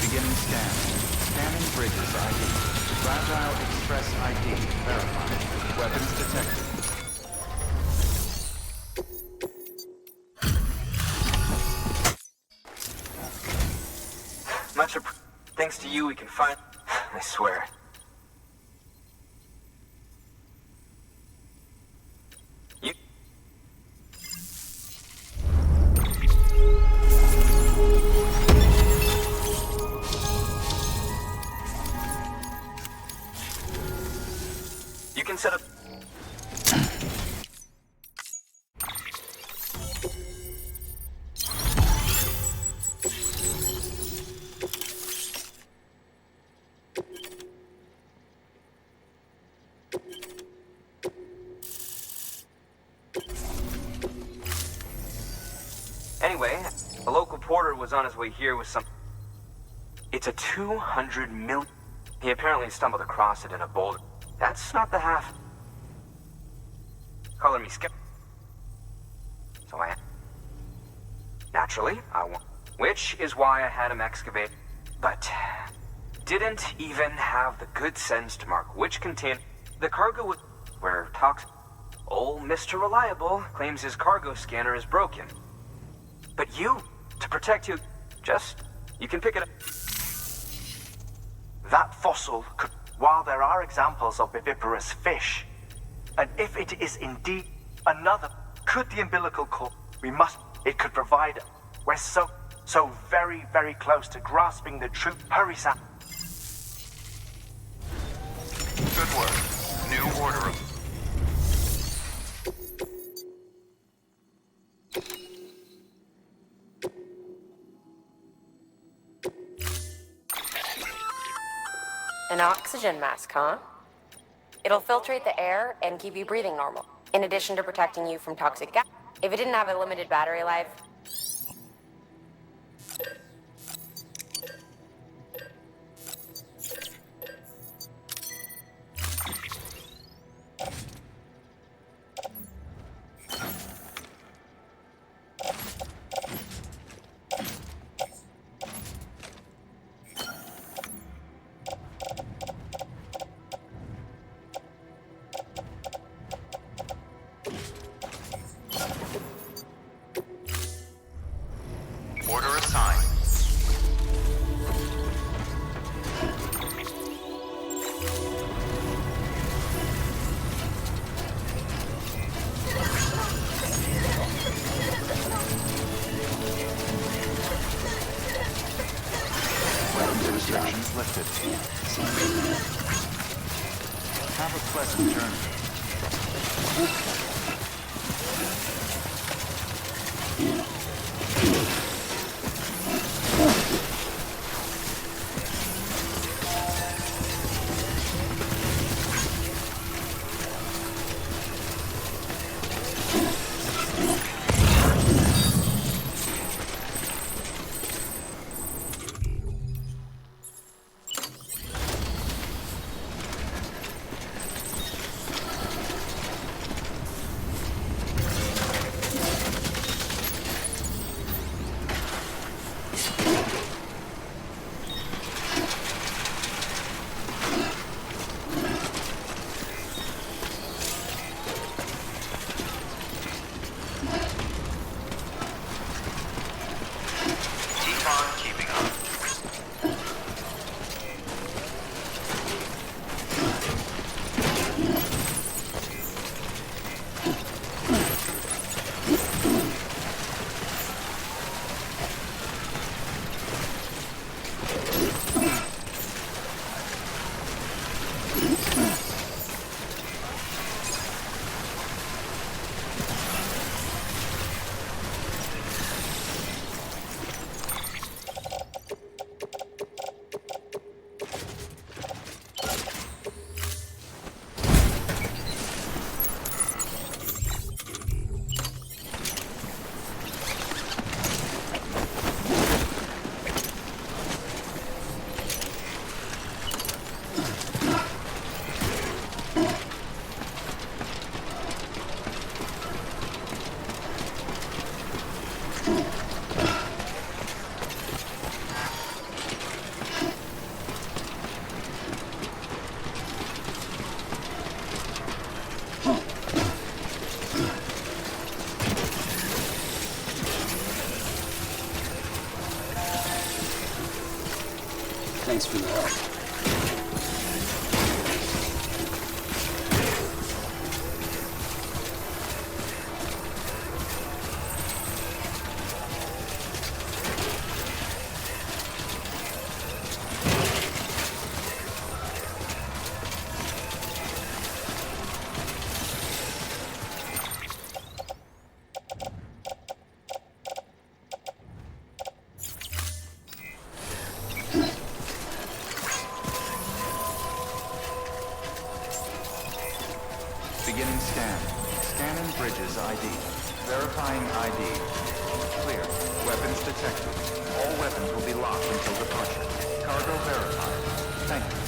Speaker 3: Beginning scan. Scanning bridges ID. Fragile Express ID verified. Weapons detected.
Speaker 5: Thanks to you, we can find... I swear. You... You can set up...
Speaker 14: was on his way here with some... It's a 200 million... He apparently stumbled across it in a boulder. That's not the half... Color me skip. So I... Naturally, I want... Which is why I had him excavate. But... Didn't even have the good sense to mark which container... The cargo was... Where talks... Old Mr. Reliable claims his cargo scanner is broken. But you, to protect you, you can pick it up.
Speaker 5: That fossil could, while there are examples of viviparous fish, and if it is indeed another, could the umbilical cord, it could provide, we're so very, very close to grasping the truth. Hurry, Sam.
Speaker 13: Good work. New order of...
Speaker 8: An oxygen mask, huh? It'll filtrate the air and keep you breathing normal, in addition to protecting you from toxic gas. If it didn't have a limited battery life...
Speaker 3: Order assigned. Weapons restrictions lifted. Have a pleasant journey.
Speaker 12: Thanks for the help.
Speaker 3: Beginning scan. Scanning bridges ID. Verifying ID. Clear. Weapons detected. All weapons will be locked until departure. Cargo verified. Thank you.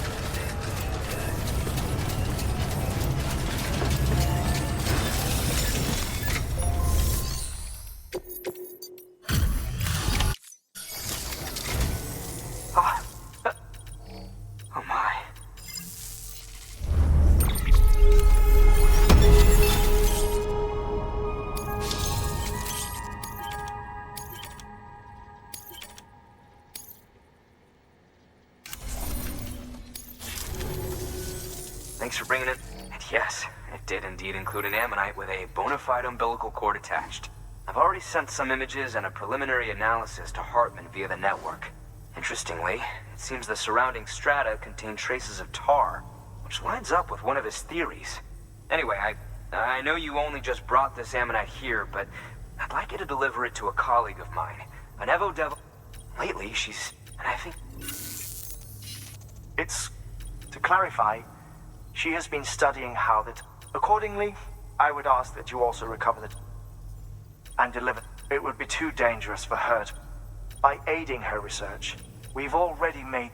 Speaker 14: Oh my. Thanks for bringing it. And yes, it did indeed include an ammonite with a bona fide umbilical cord attached. I've already sent some images and a preliminary analysis to Hartman via the network. Interestingly, it seems the surrounding strata contain traces of tar, which lines up with one of his theories. Anyway, I know you only just brought this ammonite here, but I'd like you to deliver it to a colleague of mine, an Evo Devil. Lately, she's... and I think...
Speaker 5: It's... to clarify, she has been studying how that... Accordingly, I would ask that you also recover it and deliver. It would be too dangerous for her to... By aiding her research, we've already made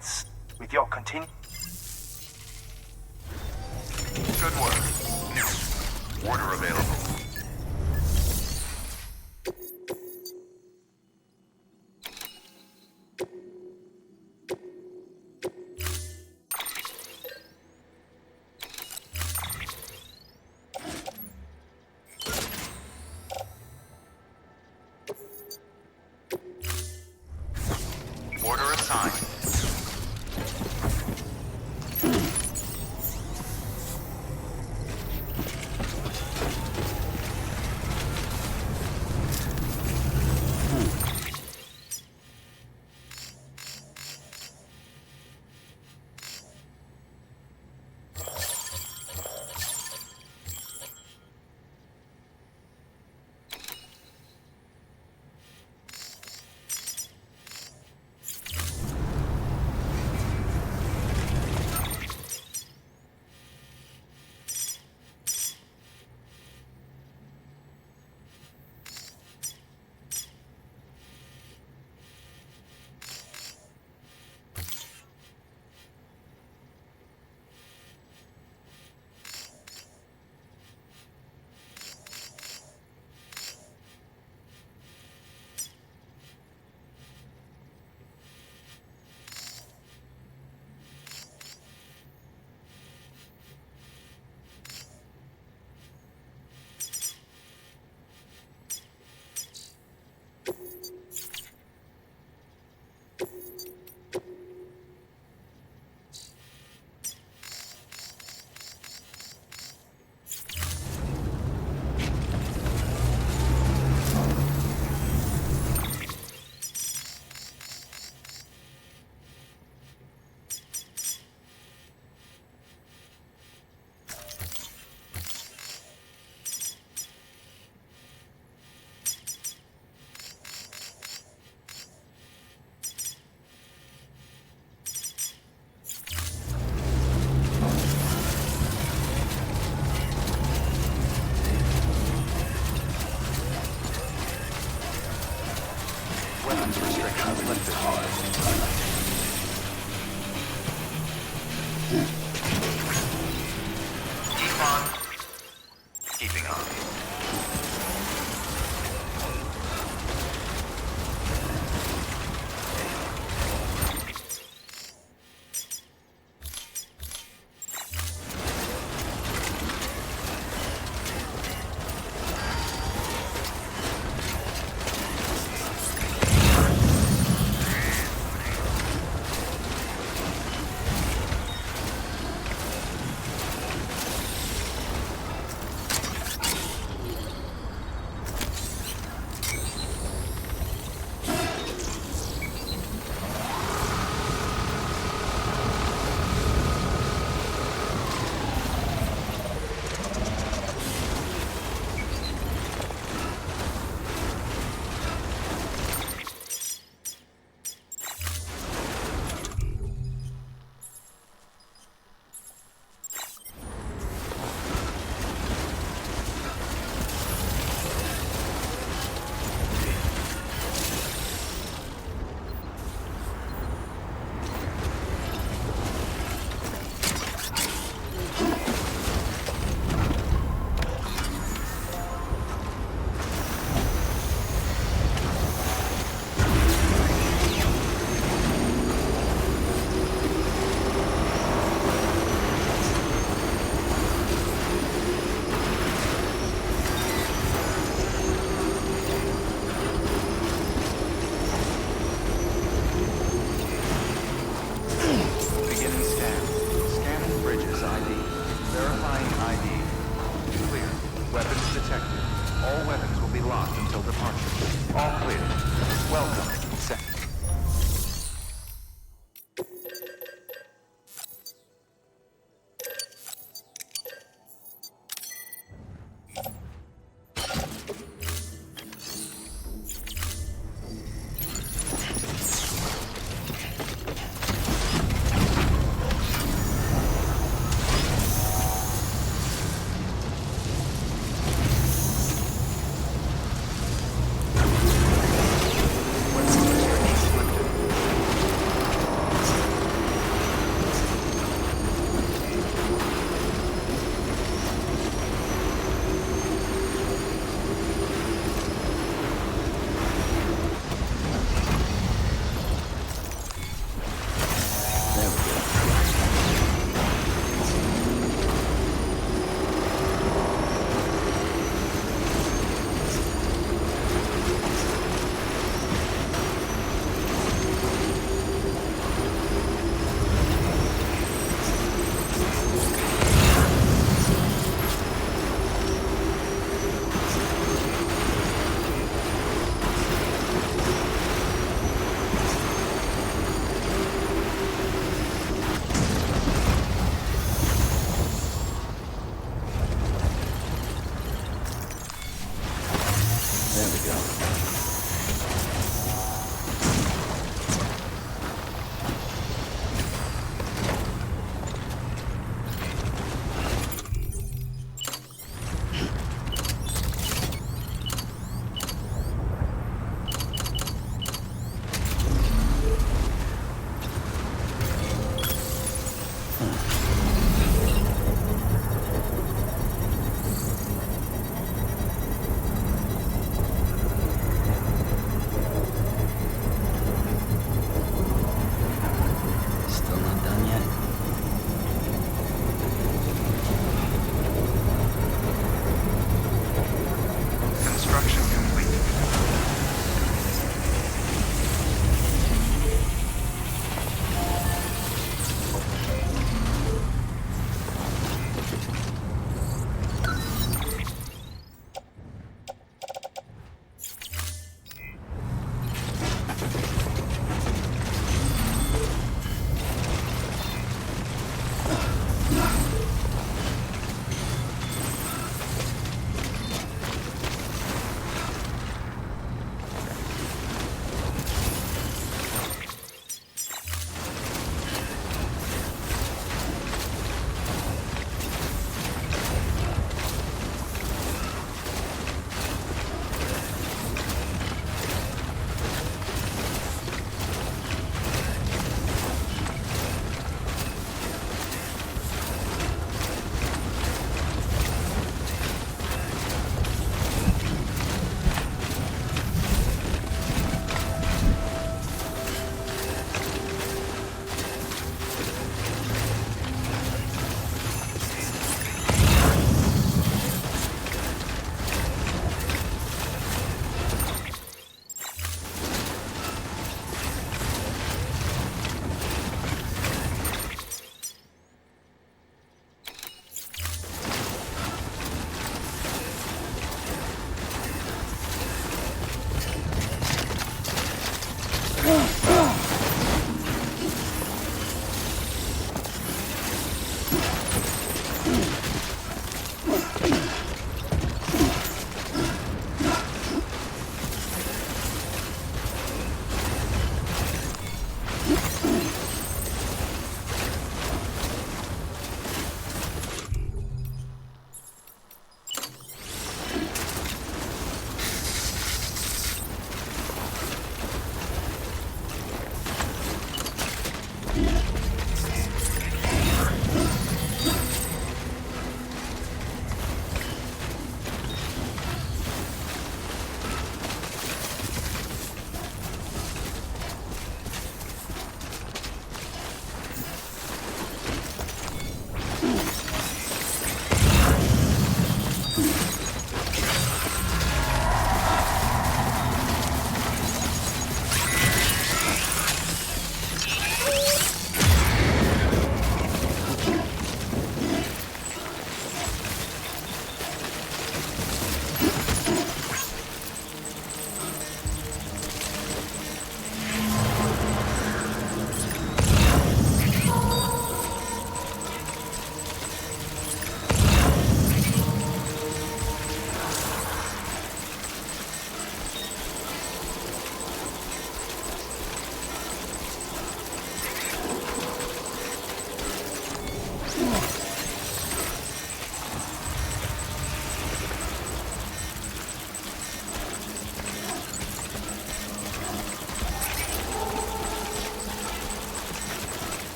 Speaker 5: with your continue.
Speaker 13: Good work. New order available. Order assigned.
Speaker 3: Weapons restrictions lifted.
Speaker 13: Keep on. Keeping on.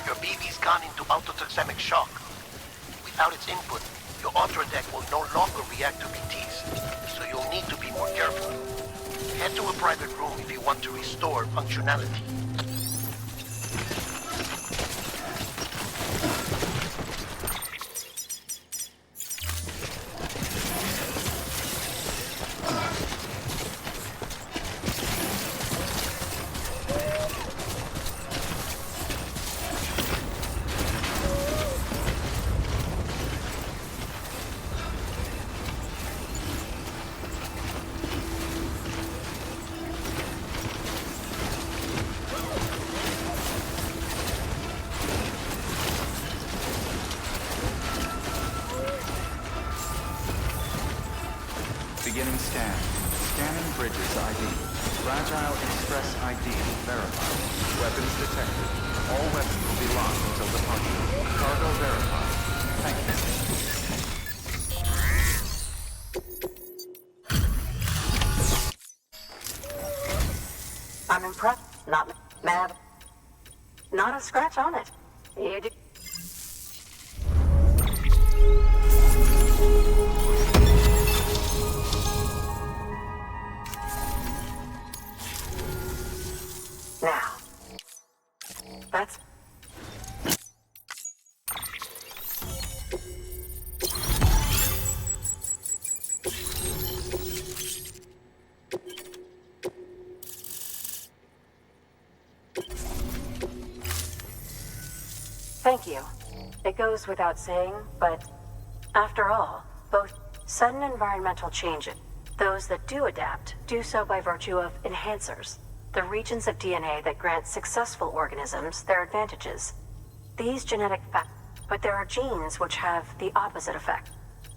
Speaker 15: Your BB's gone into autotoxemic shock. Without its input, your Ultra deck will no longer react to BTs, so you'll need to be more careful. Head to a private room if you want to restore functionality.
Speaker 3: Beginning scan. Scanning bridges ID. Fragile Express ID verified. Weapons detected. All weapons will be locked until departure. Cargo verified. Thank you.
Speaker 7: I'm impressed. Not mad. Not a scratch on it. You do. Now. That's... Thank you. It goes without saying, but after all, both sudden environmental changes, those that do adapt, do so by virtue of enhancers, the regions of DNA that grant successful organisms their advantages. These genetic factors, but there are genes which have the opposite effect.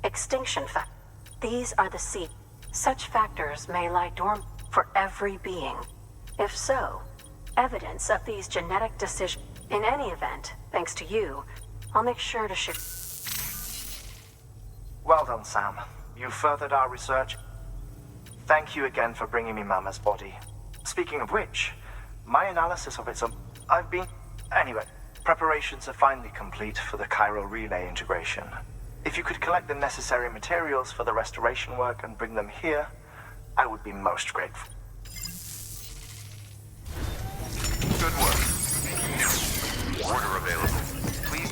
Speaker 7: Extinction factors. These are the seed. Such factors may lie dormant for every being. If so, evidence of these genetic decisions. In any event, thanks to you, I'll make sure to share.
Speaker 5: Well done, Sam. You furthered our research. Thank you again for bringing me Mama's body. Speaking of which, my analysis of I've been... Anyway, preparations are finally complete for the Cairo relay integration. If you could collect the necessary materials for the restoration work and bring them here, I would be most grateful.
Speaker 13: Good work. Order available. Please.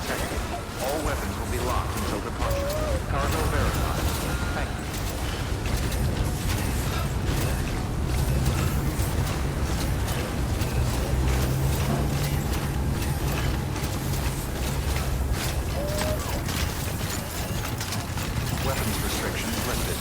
Speaker 3: detected. All weapons will be locked until departure. Cargo verified. Thank you. Weapons restrictions lifted.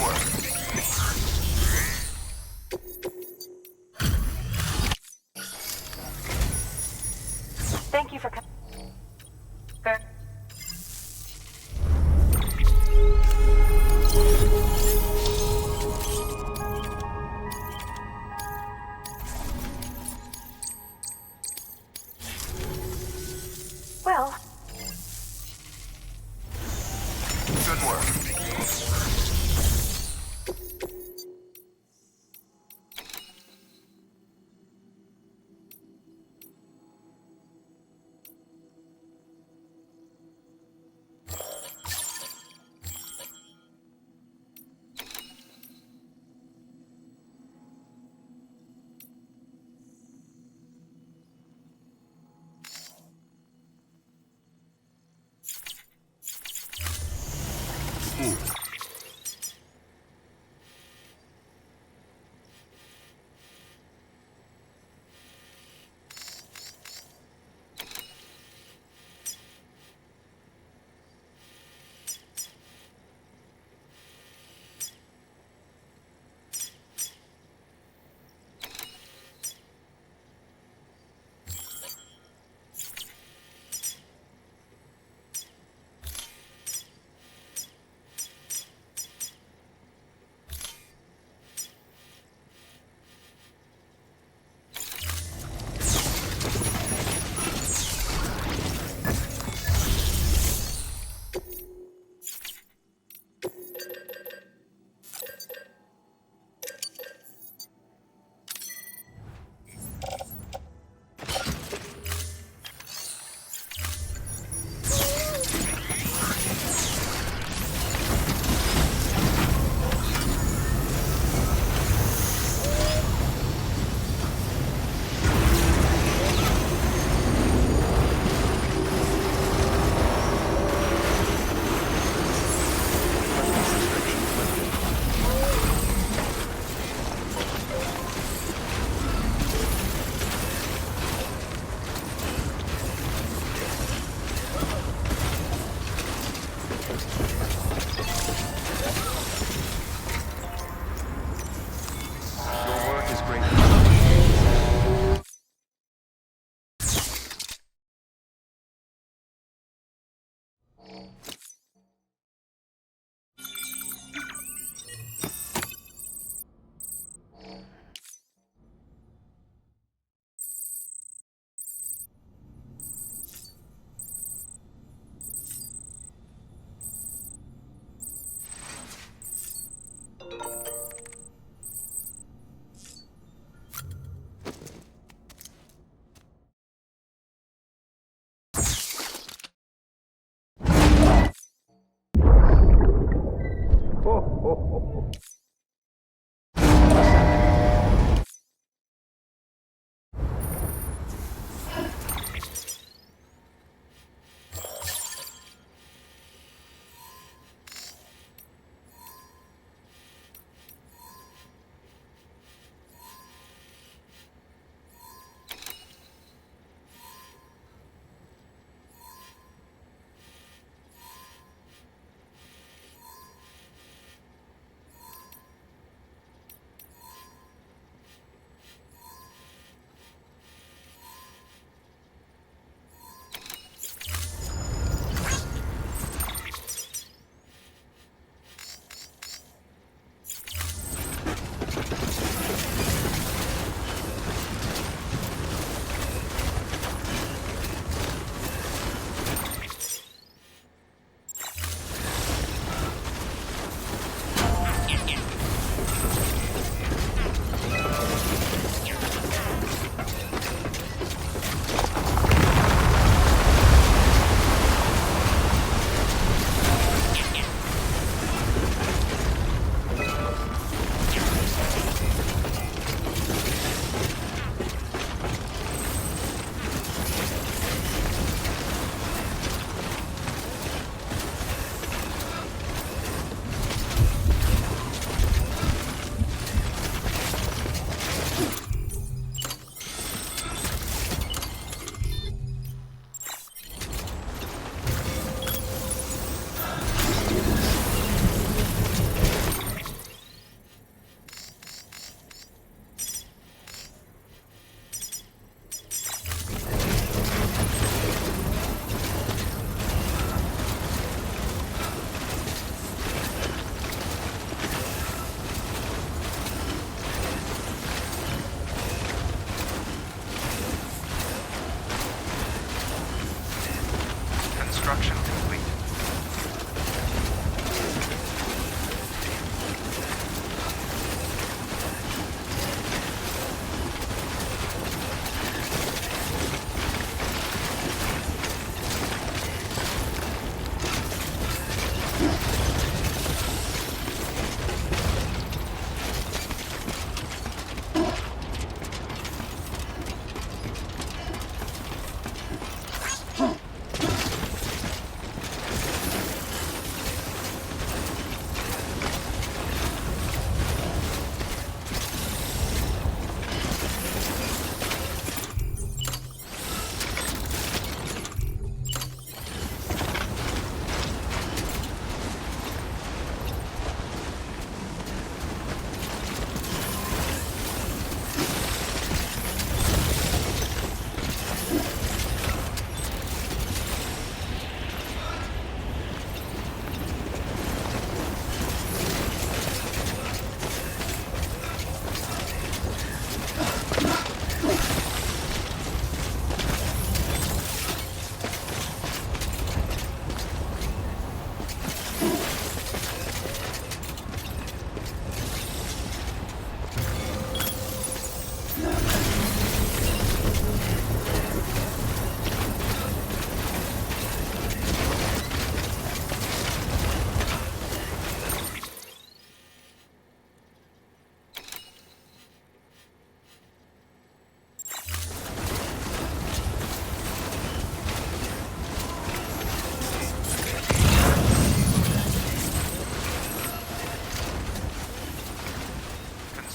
Speaker 13: work.
Speaker 7: Thank you for coming. Well,
Speaker 13: Good work.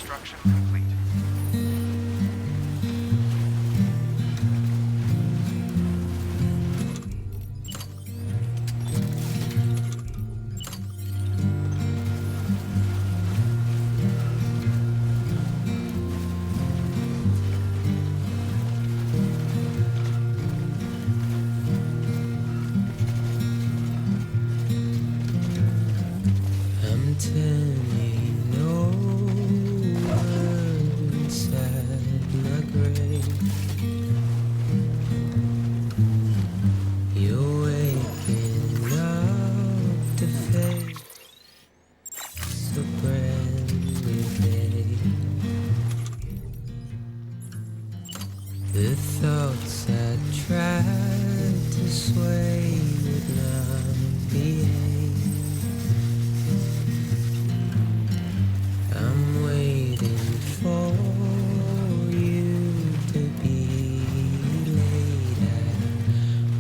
Speaker 13: Construction complete.
Speaker 10: I'm turning over inside my grave. You're waking up to face a brand new day. The thoughts I tried to sway would not behave. I'm waiting for you to be later.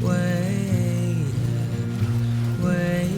Speaker 10: Wait, wait.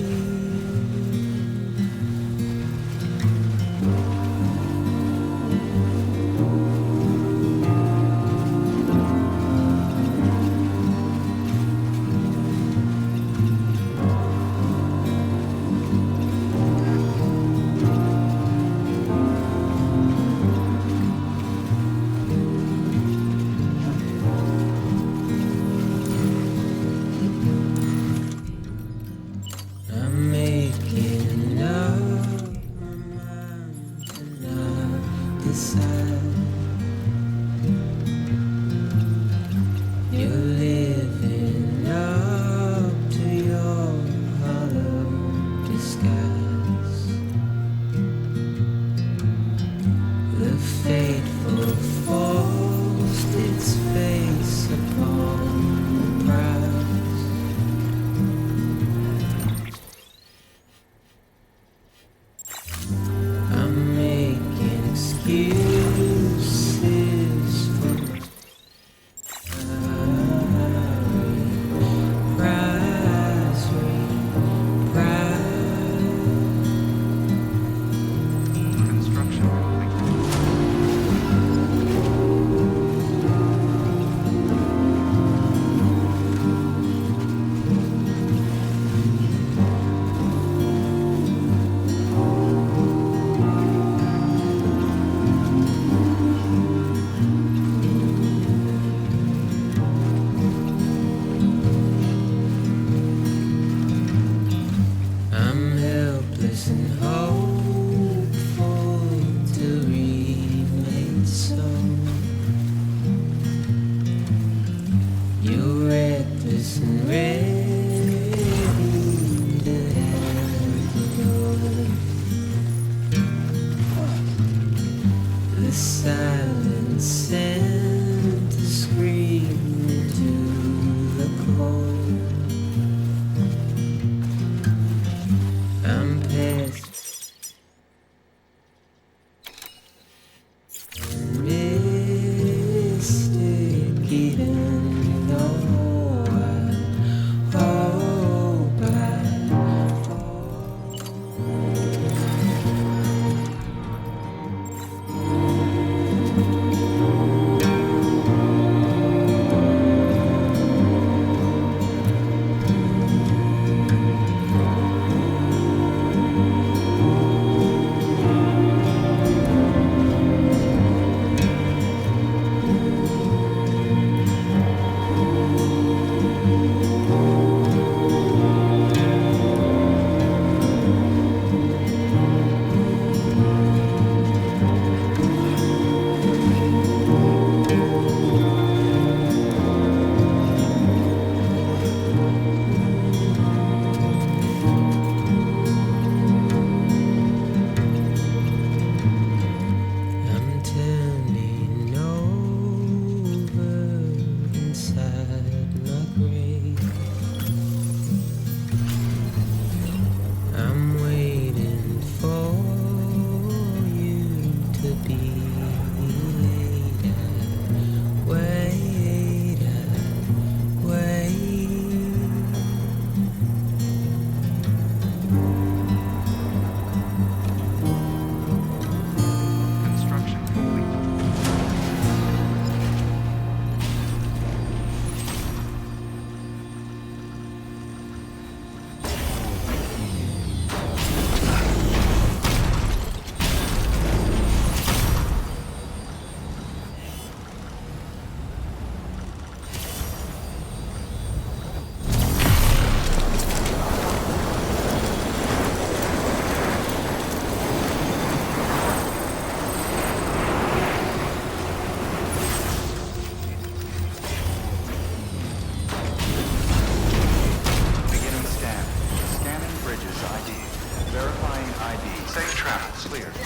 Speaker 10: I'm making up my mind and I decide you're living up to your hollow disguise. The fateful forced its face upon the prize. I'm making excuses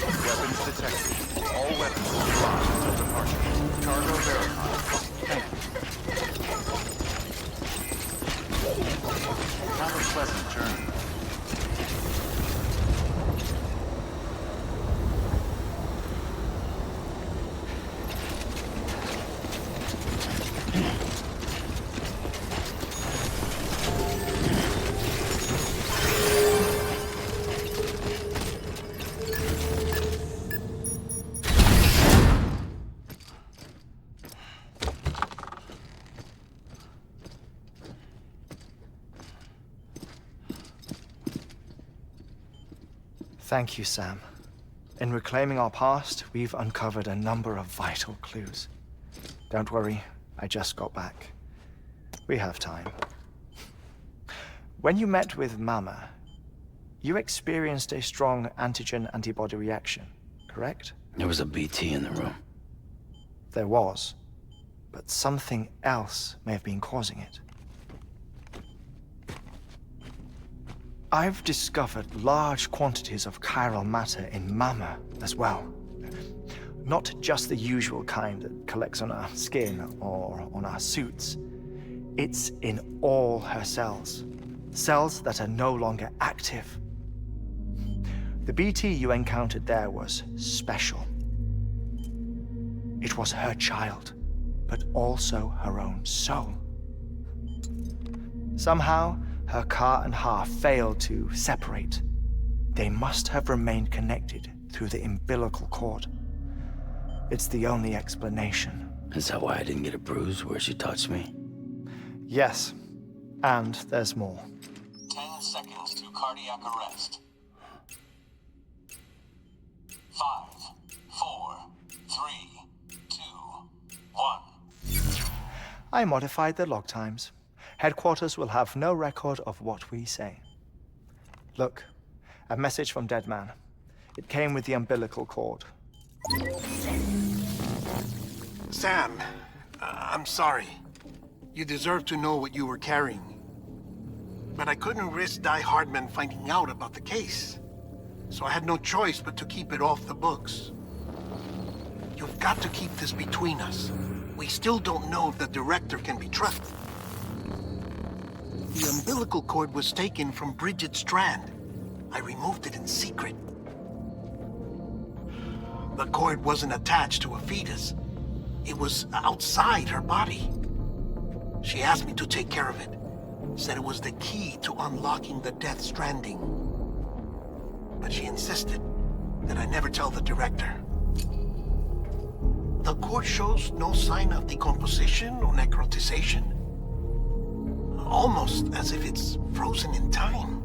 Speaker 3: Weapons detected. All weapons will be locked until departure. Cargo verified. Thank you. Have a pleasant journey.
Speaker 11: Thank you, Sam. In reclaiming our past, we've uncovered a number of vital clues. Don't worry, I just got back. We have time. When you met with Mama, you experienced a strong antigen-antibody reaction, correct?
Speaker 12: There was a BT in the room.
Speaker 11: There was, but something else may have been causing it. I've discovered large quantities of chiral matter in Mama as well. Not just the usual kind that collects on our skin or on our suits. It's in all her cells. Cells that are no longer active. The BT you encountered there was special. It was her child, but also her own soul. Somehow, her car and half failed to separate. They must have remained connected through the umbilical cord. It's the only explanation.
Speaker 12: Is that why I didn't get a bruise where she touched me?
Speaker 11: Yes, and there's more.
Speaker 6: 10 seconds to cardiac arrest. 5, 4, 3, 2, 1.
Speaker 11: I modified the log times. Headquarters will have no record of what we say. Look, a message from Deadman. It came with the umbilical cord.
Speaker 15: Sam, I'm sorry. You deserve to know what you were carrying. But I couldn't risk Die Hardman finding out about the case. So I had no choice but to keep it off the books. You've got to keep this between us. We still don't know if the director can be trusted. The umbilical cord was taken from Bridget Strand. I removed it in secret. The cord wasn't attached to a fetus. It was outside her body. She asked me to take care of it. Said it was the key to unlocking the Death Stranding. But she insisted that I never tell the director. The cord shows no sign of decomposition or necrotization. Almost as if it's frozen in time.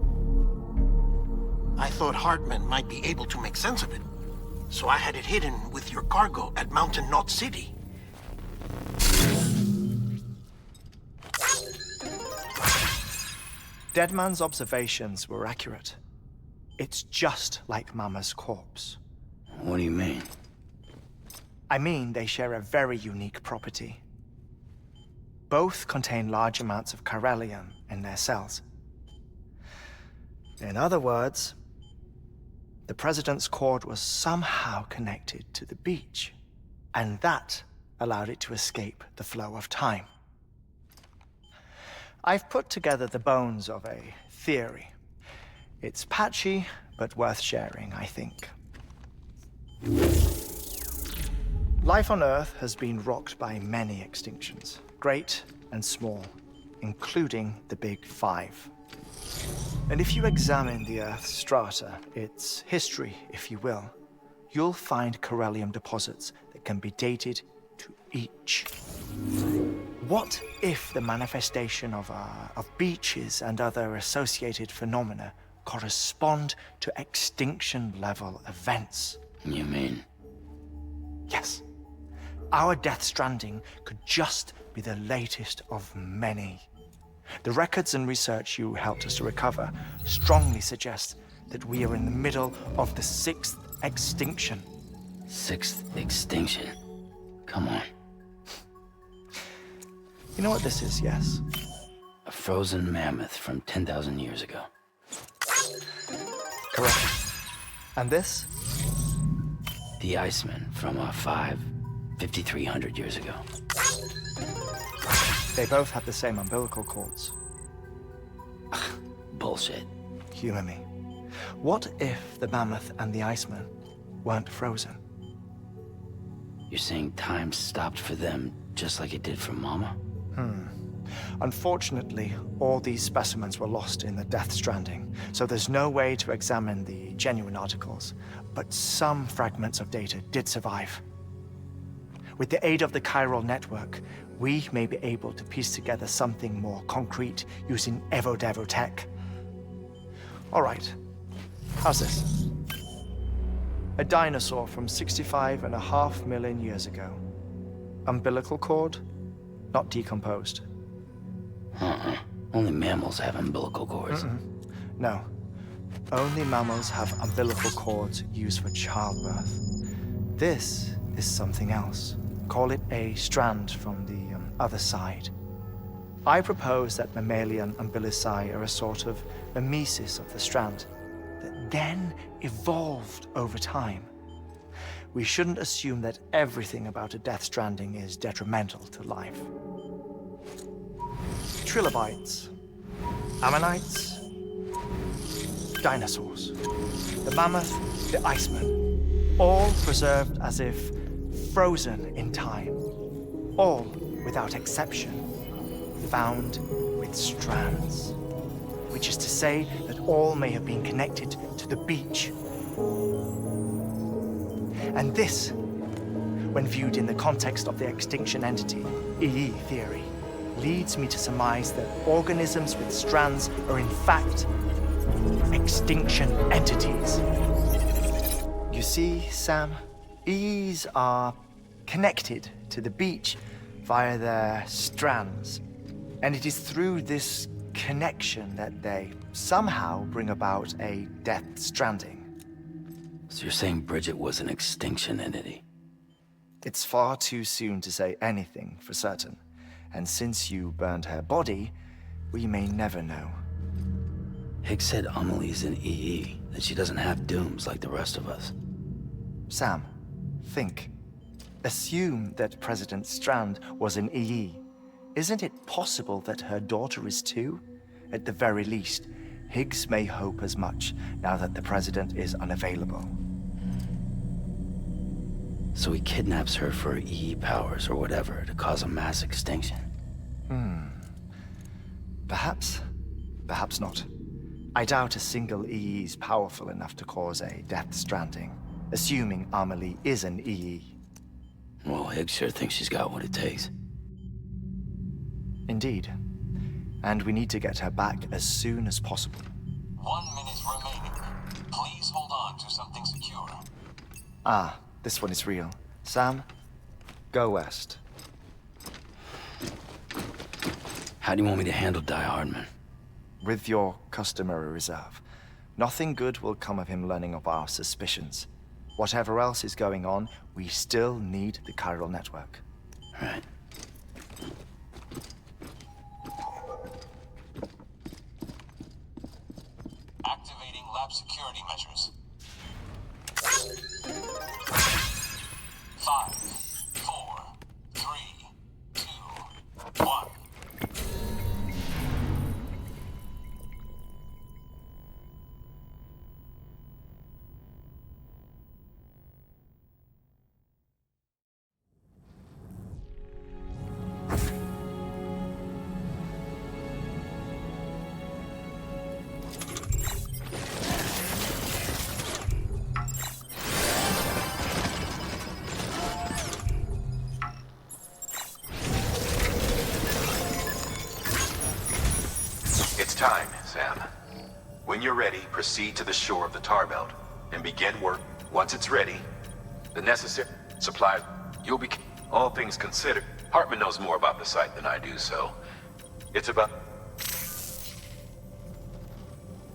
Speaker 15: I thought Hartman might be able to make sense of it, so I had it hidden with your cargo at Mountain Knot City.
Speaker 11: Deadman's observations were accurate. It's just like Mama's corpse.
Speaker 12: What do you mean?
Speaker 11: I mean, they share a very unique property. Both contain large amounts of chiralium in their cells. In other words, the President's cord was somehow connected to the beach, and that allowed it to escape the flow of time. I've put together the bones of a theory. It's patchy, but worth sharing, I think. Life on Earth has been rocked by many extinctions, great and small, including the Big Five. And if you examine the Earth's strata, its history, if you will, you'll find chiralium deposits that can be dated to each. What if the manifestation of beaches and other associated phenomena correspond to extinction-level events?
Speaker 12: You mean?
Speaker 11: Yes. Our Death Stranding could just be the latest of many. The records and research you helped us to recover strongly suggest that we are in the middle of the 6th extinction.
Speaker 12: 6th extinction? Come on.
Speaker 11: You know what this is, yes?
Speaker 12: A frozen mammoth from 10,000 years ago.
Speaker 11: Correct. And this?
Speaker 12: The Iceman from 5,300 years ago.
Speaker 11: They both had the same umbilical cords.
Speaker 12: Bullshit.
Speaker 11: Humor me. What if the Mammoth and the Iceman weren't frozen?
Speaker 12: You're saying time stopped for them just like it did for Mama?
Speaker 11: Unfortunately, all these specimens were lost in the Death Stranding, so there's no way to examine the genuine articles, but some fragments of data did survive. With the aid of the chiral network, we may be able to piece together something more concrete using Evo-Devo tech. All right, how's this? A dinosaur from 65.5 million years ago. Umbilical cord, not decomposed.
Speaker 12: Only mammals have umbilical cords.
Speaker 11: No. Only mammals have umbilical cords used for childbirth. This is something else. Call it a strand from the other side. I propose that mammalian umbilici are a sort of mimesis of the strand that then evolved over time. We shouldn't assume that everything about a Death Stranding is detrimental to life. Trilobites, ammonites, dinosaurs, the mammoth, the Iceman, all preserved as if frozen in time, all, without exception, found with strands, which is to say that all may have been connected to the beach. And this, when viewed in the context of the extinction entity, EE theory, leads me to surmise that organisms with strands are in fact extinction entities. You see, Sam, EEs are connected to the beach via their strands, and it is through this connection that they somehow bring about a Death Stranding.
Speaker 12: So you're saying Bridget was an extinction entity?
Speaker 11: It's far too soon to say anything for certain. And since you burned her body, we may never know.
Speaker 12: Higgs said Amelie's an EE, that she doesn't have dooms like the rest of us.
Speaker 11: Sam, think. Assume that President Strand was an EE. Isn't it possible that her daughter is too? At the very least, Higgs may hope as much now that the President is unavailable.
Speaker 12: So he kidnaps her for EE powers or whatever to cause a mass extinction.
Speaker 11: Perhaps. Perhaps not. I doubt a single EE is powerful enough to cause a Death Stranding, assuming Amelie is an EE.
Speaker 12: Well, Higgs sure thinks she's got what it takes.
Speaker 11: Indeed. And we need to get her back as soon as possible.
Speaker 6: 1 minute remaining. Please hold on to something secure.
Speaker 11: Ah, this one is real. Sam, go west.
Speaker 12: How do you want me to handle Die Hardman?
Speaker 11: With your customary reserve. Nothing good will come of him learning of our suspicions. Whatever else is going on, we still need the chiral network.
Speaker 12: Right.
Speaker 6: Activating lab security measures. 5, 4, 3, 2, 1.
Speaker 4: Time, Sam. When you're ready, proceed to the shore of the tar belt and begin work. Once it's ready, the necessary supplies, you'll be... All things considered, Hartman knows more about the site than I do, so it's about...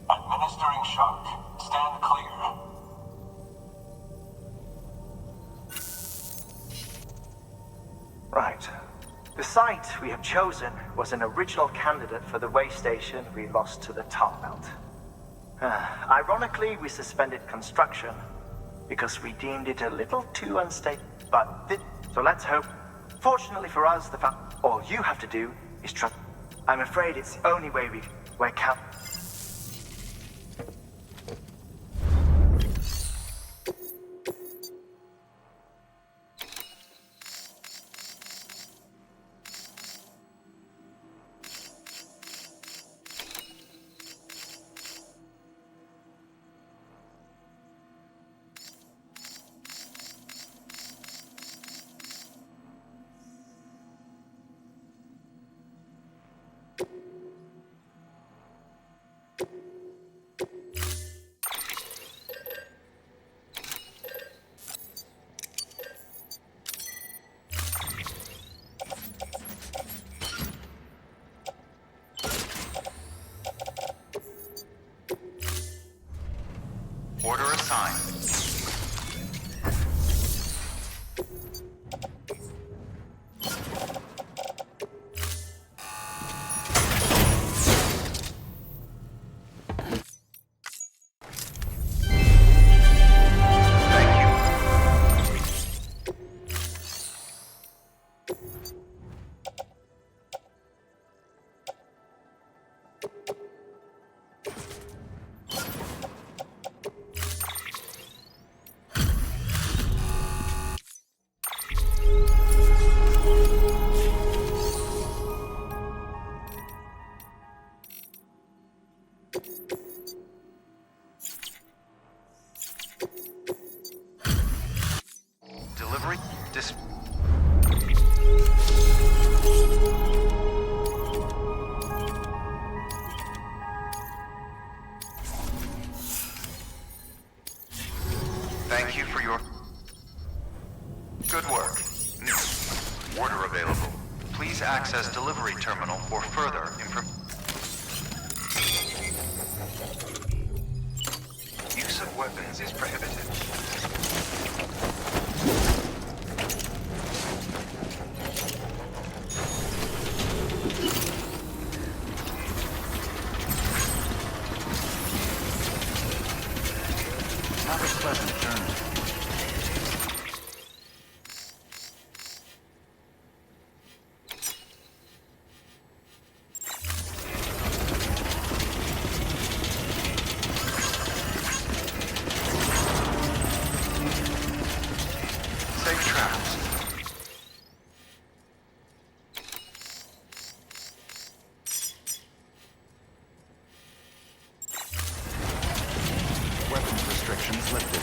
Speaker 6: Administering shock. Stand clear.
Speaker 5: Right. The site we have chosen was an original candidate for the way station we lost to the tar belt. Ironically, we suspended construction because we deemed it a little too unstable. So let's hope. Fortunately for us, all you have to do is trust. I'm afraid it's the only way we're count.
Speaker 3: Order assigned. Delivery dis. Thank you for your good work. New order available. Please access delivery terminal for further information.
Speaker 4: Use of weapons is prohibited.
Speaker 3: Have a pleasant journey. Safe travels. Weapons restrictions lifted.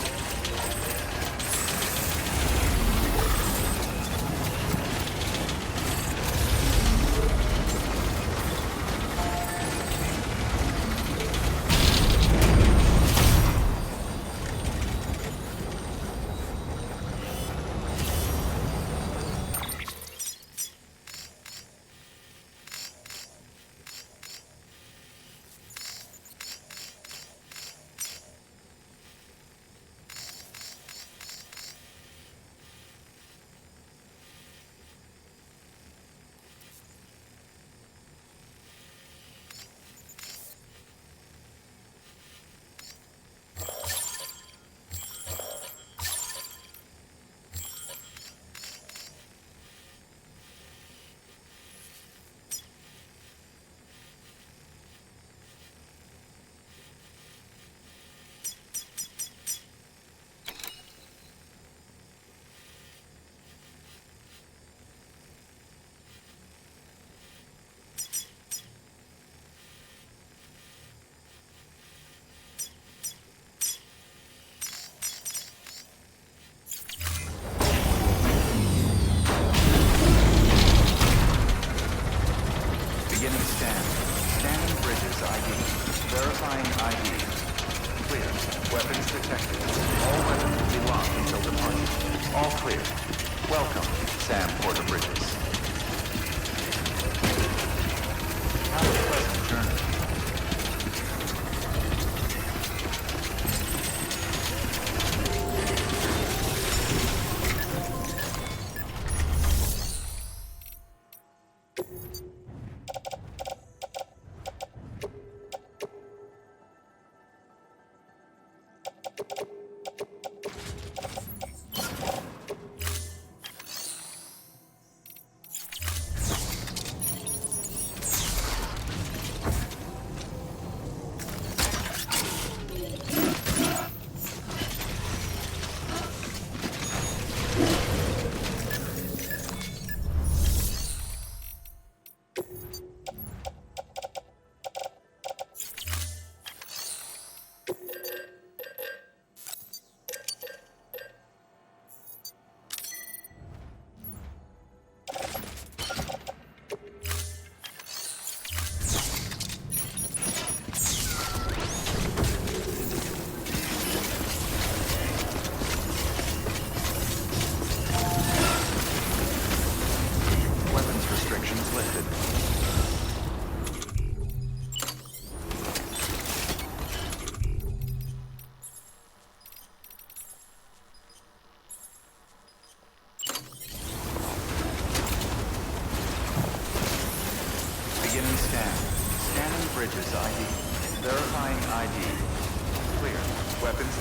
Speaker 3: Beginning scan. Scanning bridges ID. Verifying ID. Clear. Weapons detected. All weapons will be locked until departure. All clear. Welcome, Sam Porter Bridges. Have a pleasant journey.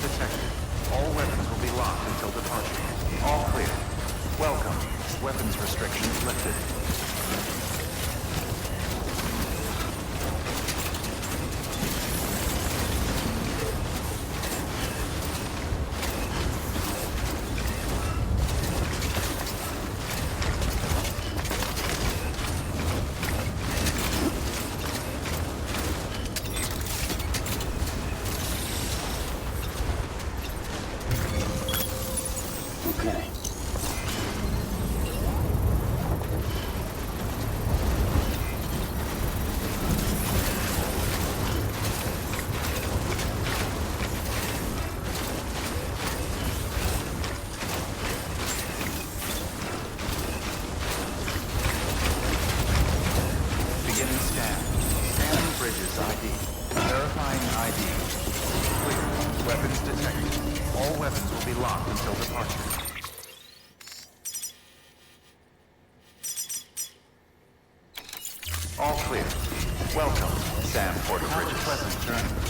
Speaker 3: detected. All weapons will be locked until departure. All clear. Welcome. Weapons restrictions lifted.
Speaker 12: Okay.
Speaker 3: Beginning scan. Scanning bridges ID. Verifying ID. Clear. Weapons detected. All weapons will be locked until departure. All clear. Welcome, Sam Porter Bridges. Have a pleasant journey.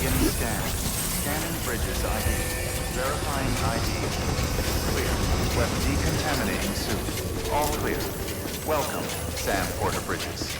Speaker 3: Beginning scan. Scanning bridges ID. Verifying ID. Clear. Weapon decontaminating suit. All clear. Welcome, Sam Porter Bridges.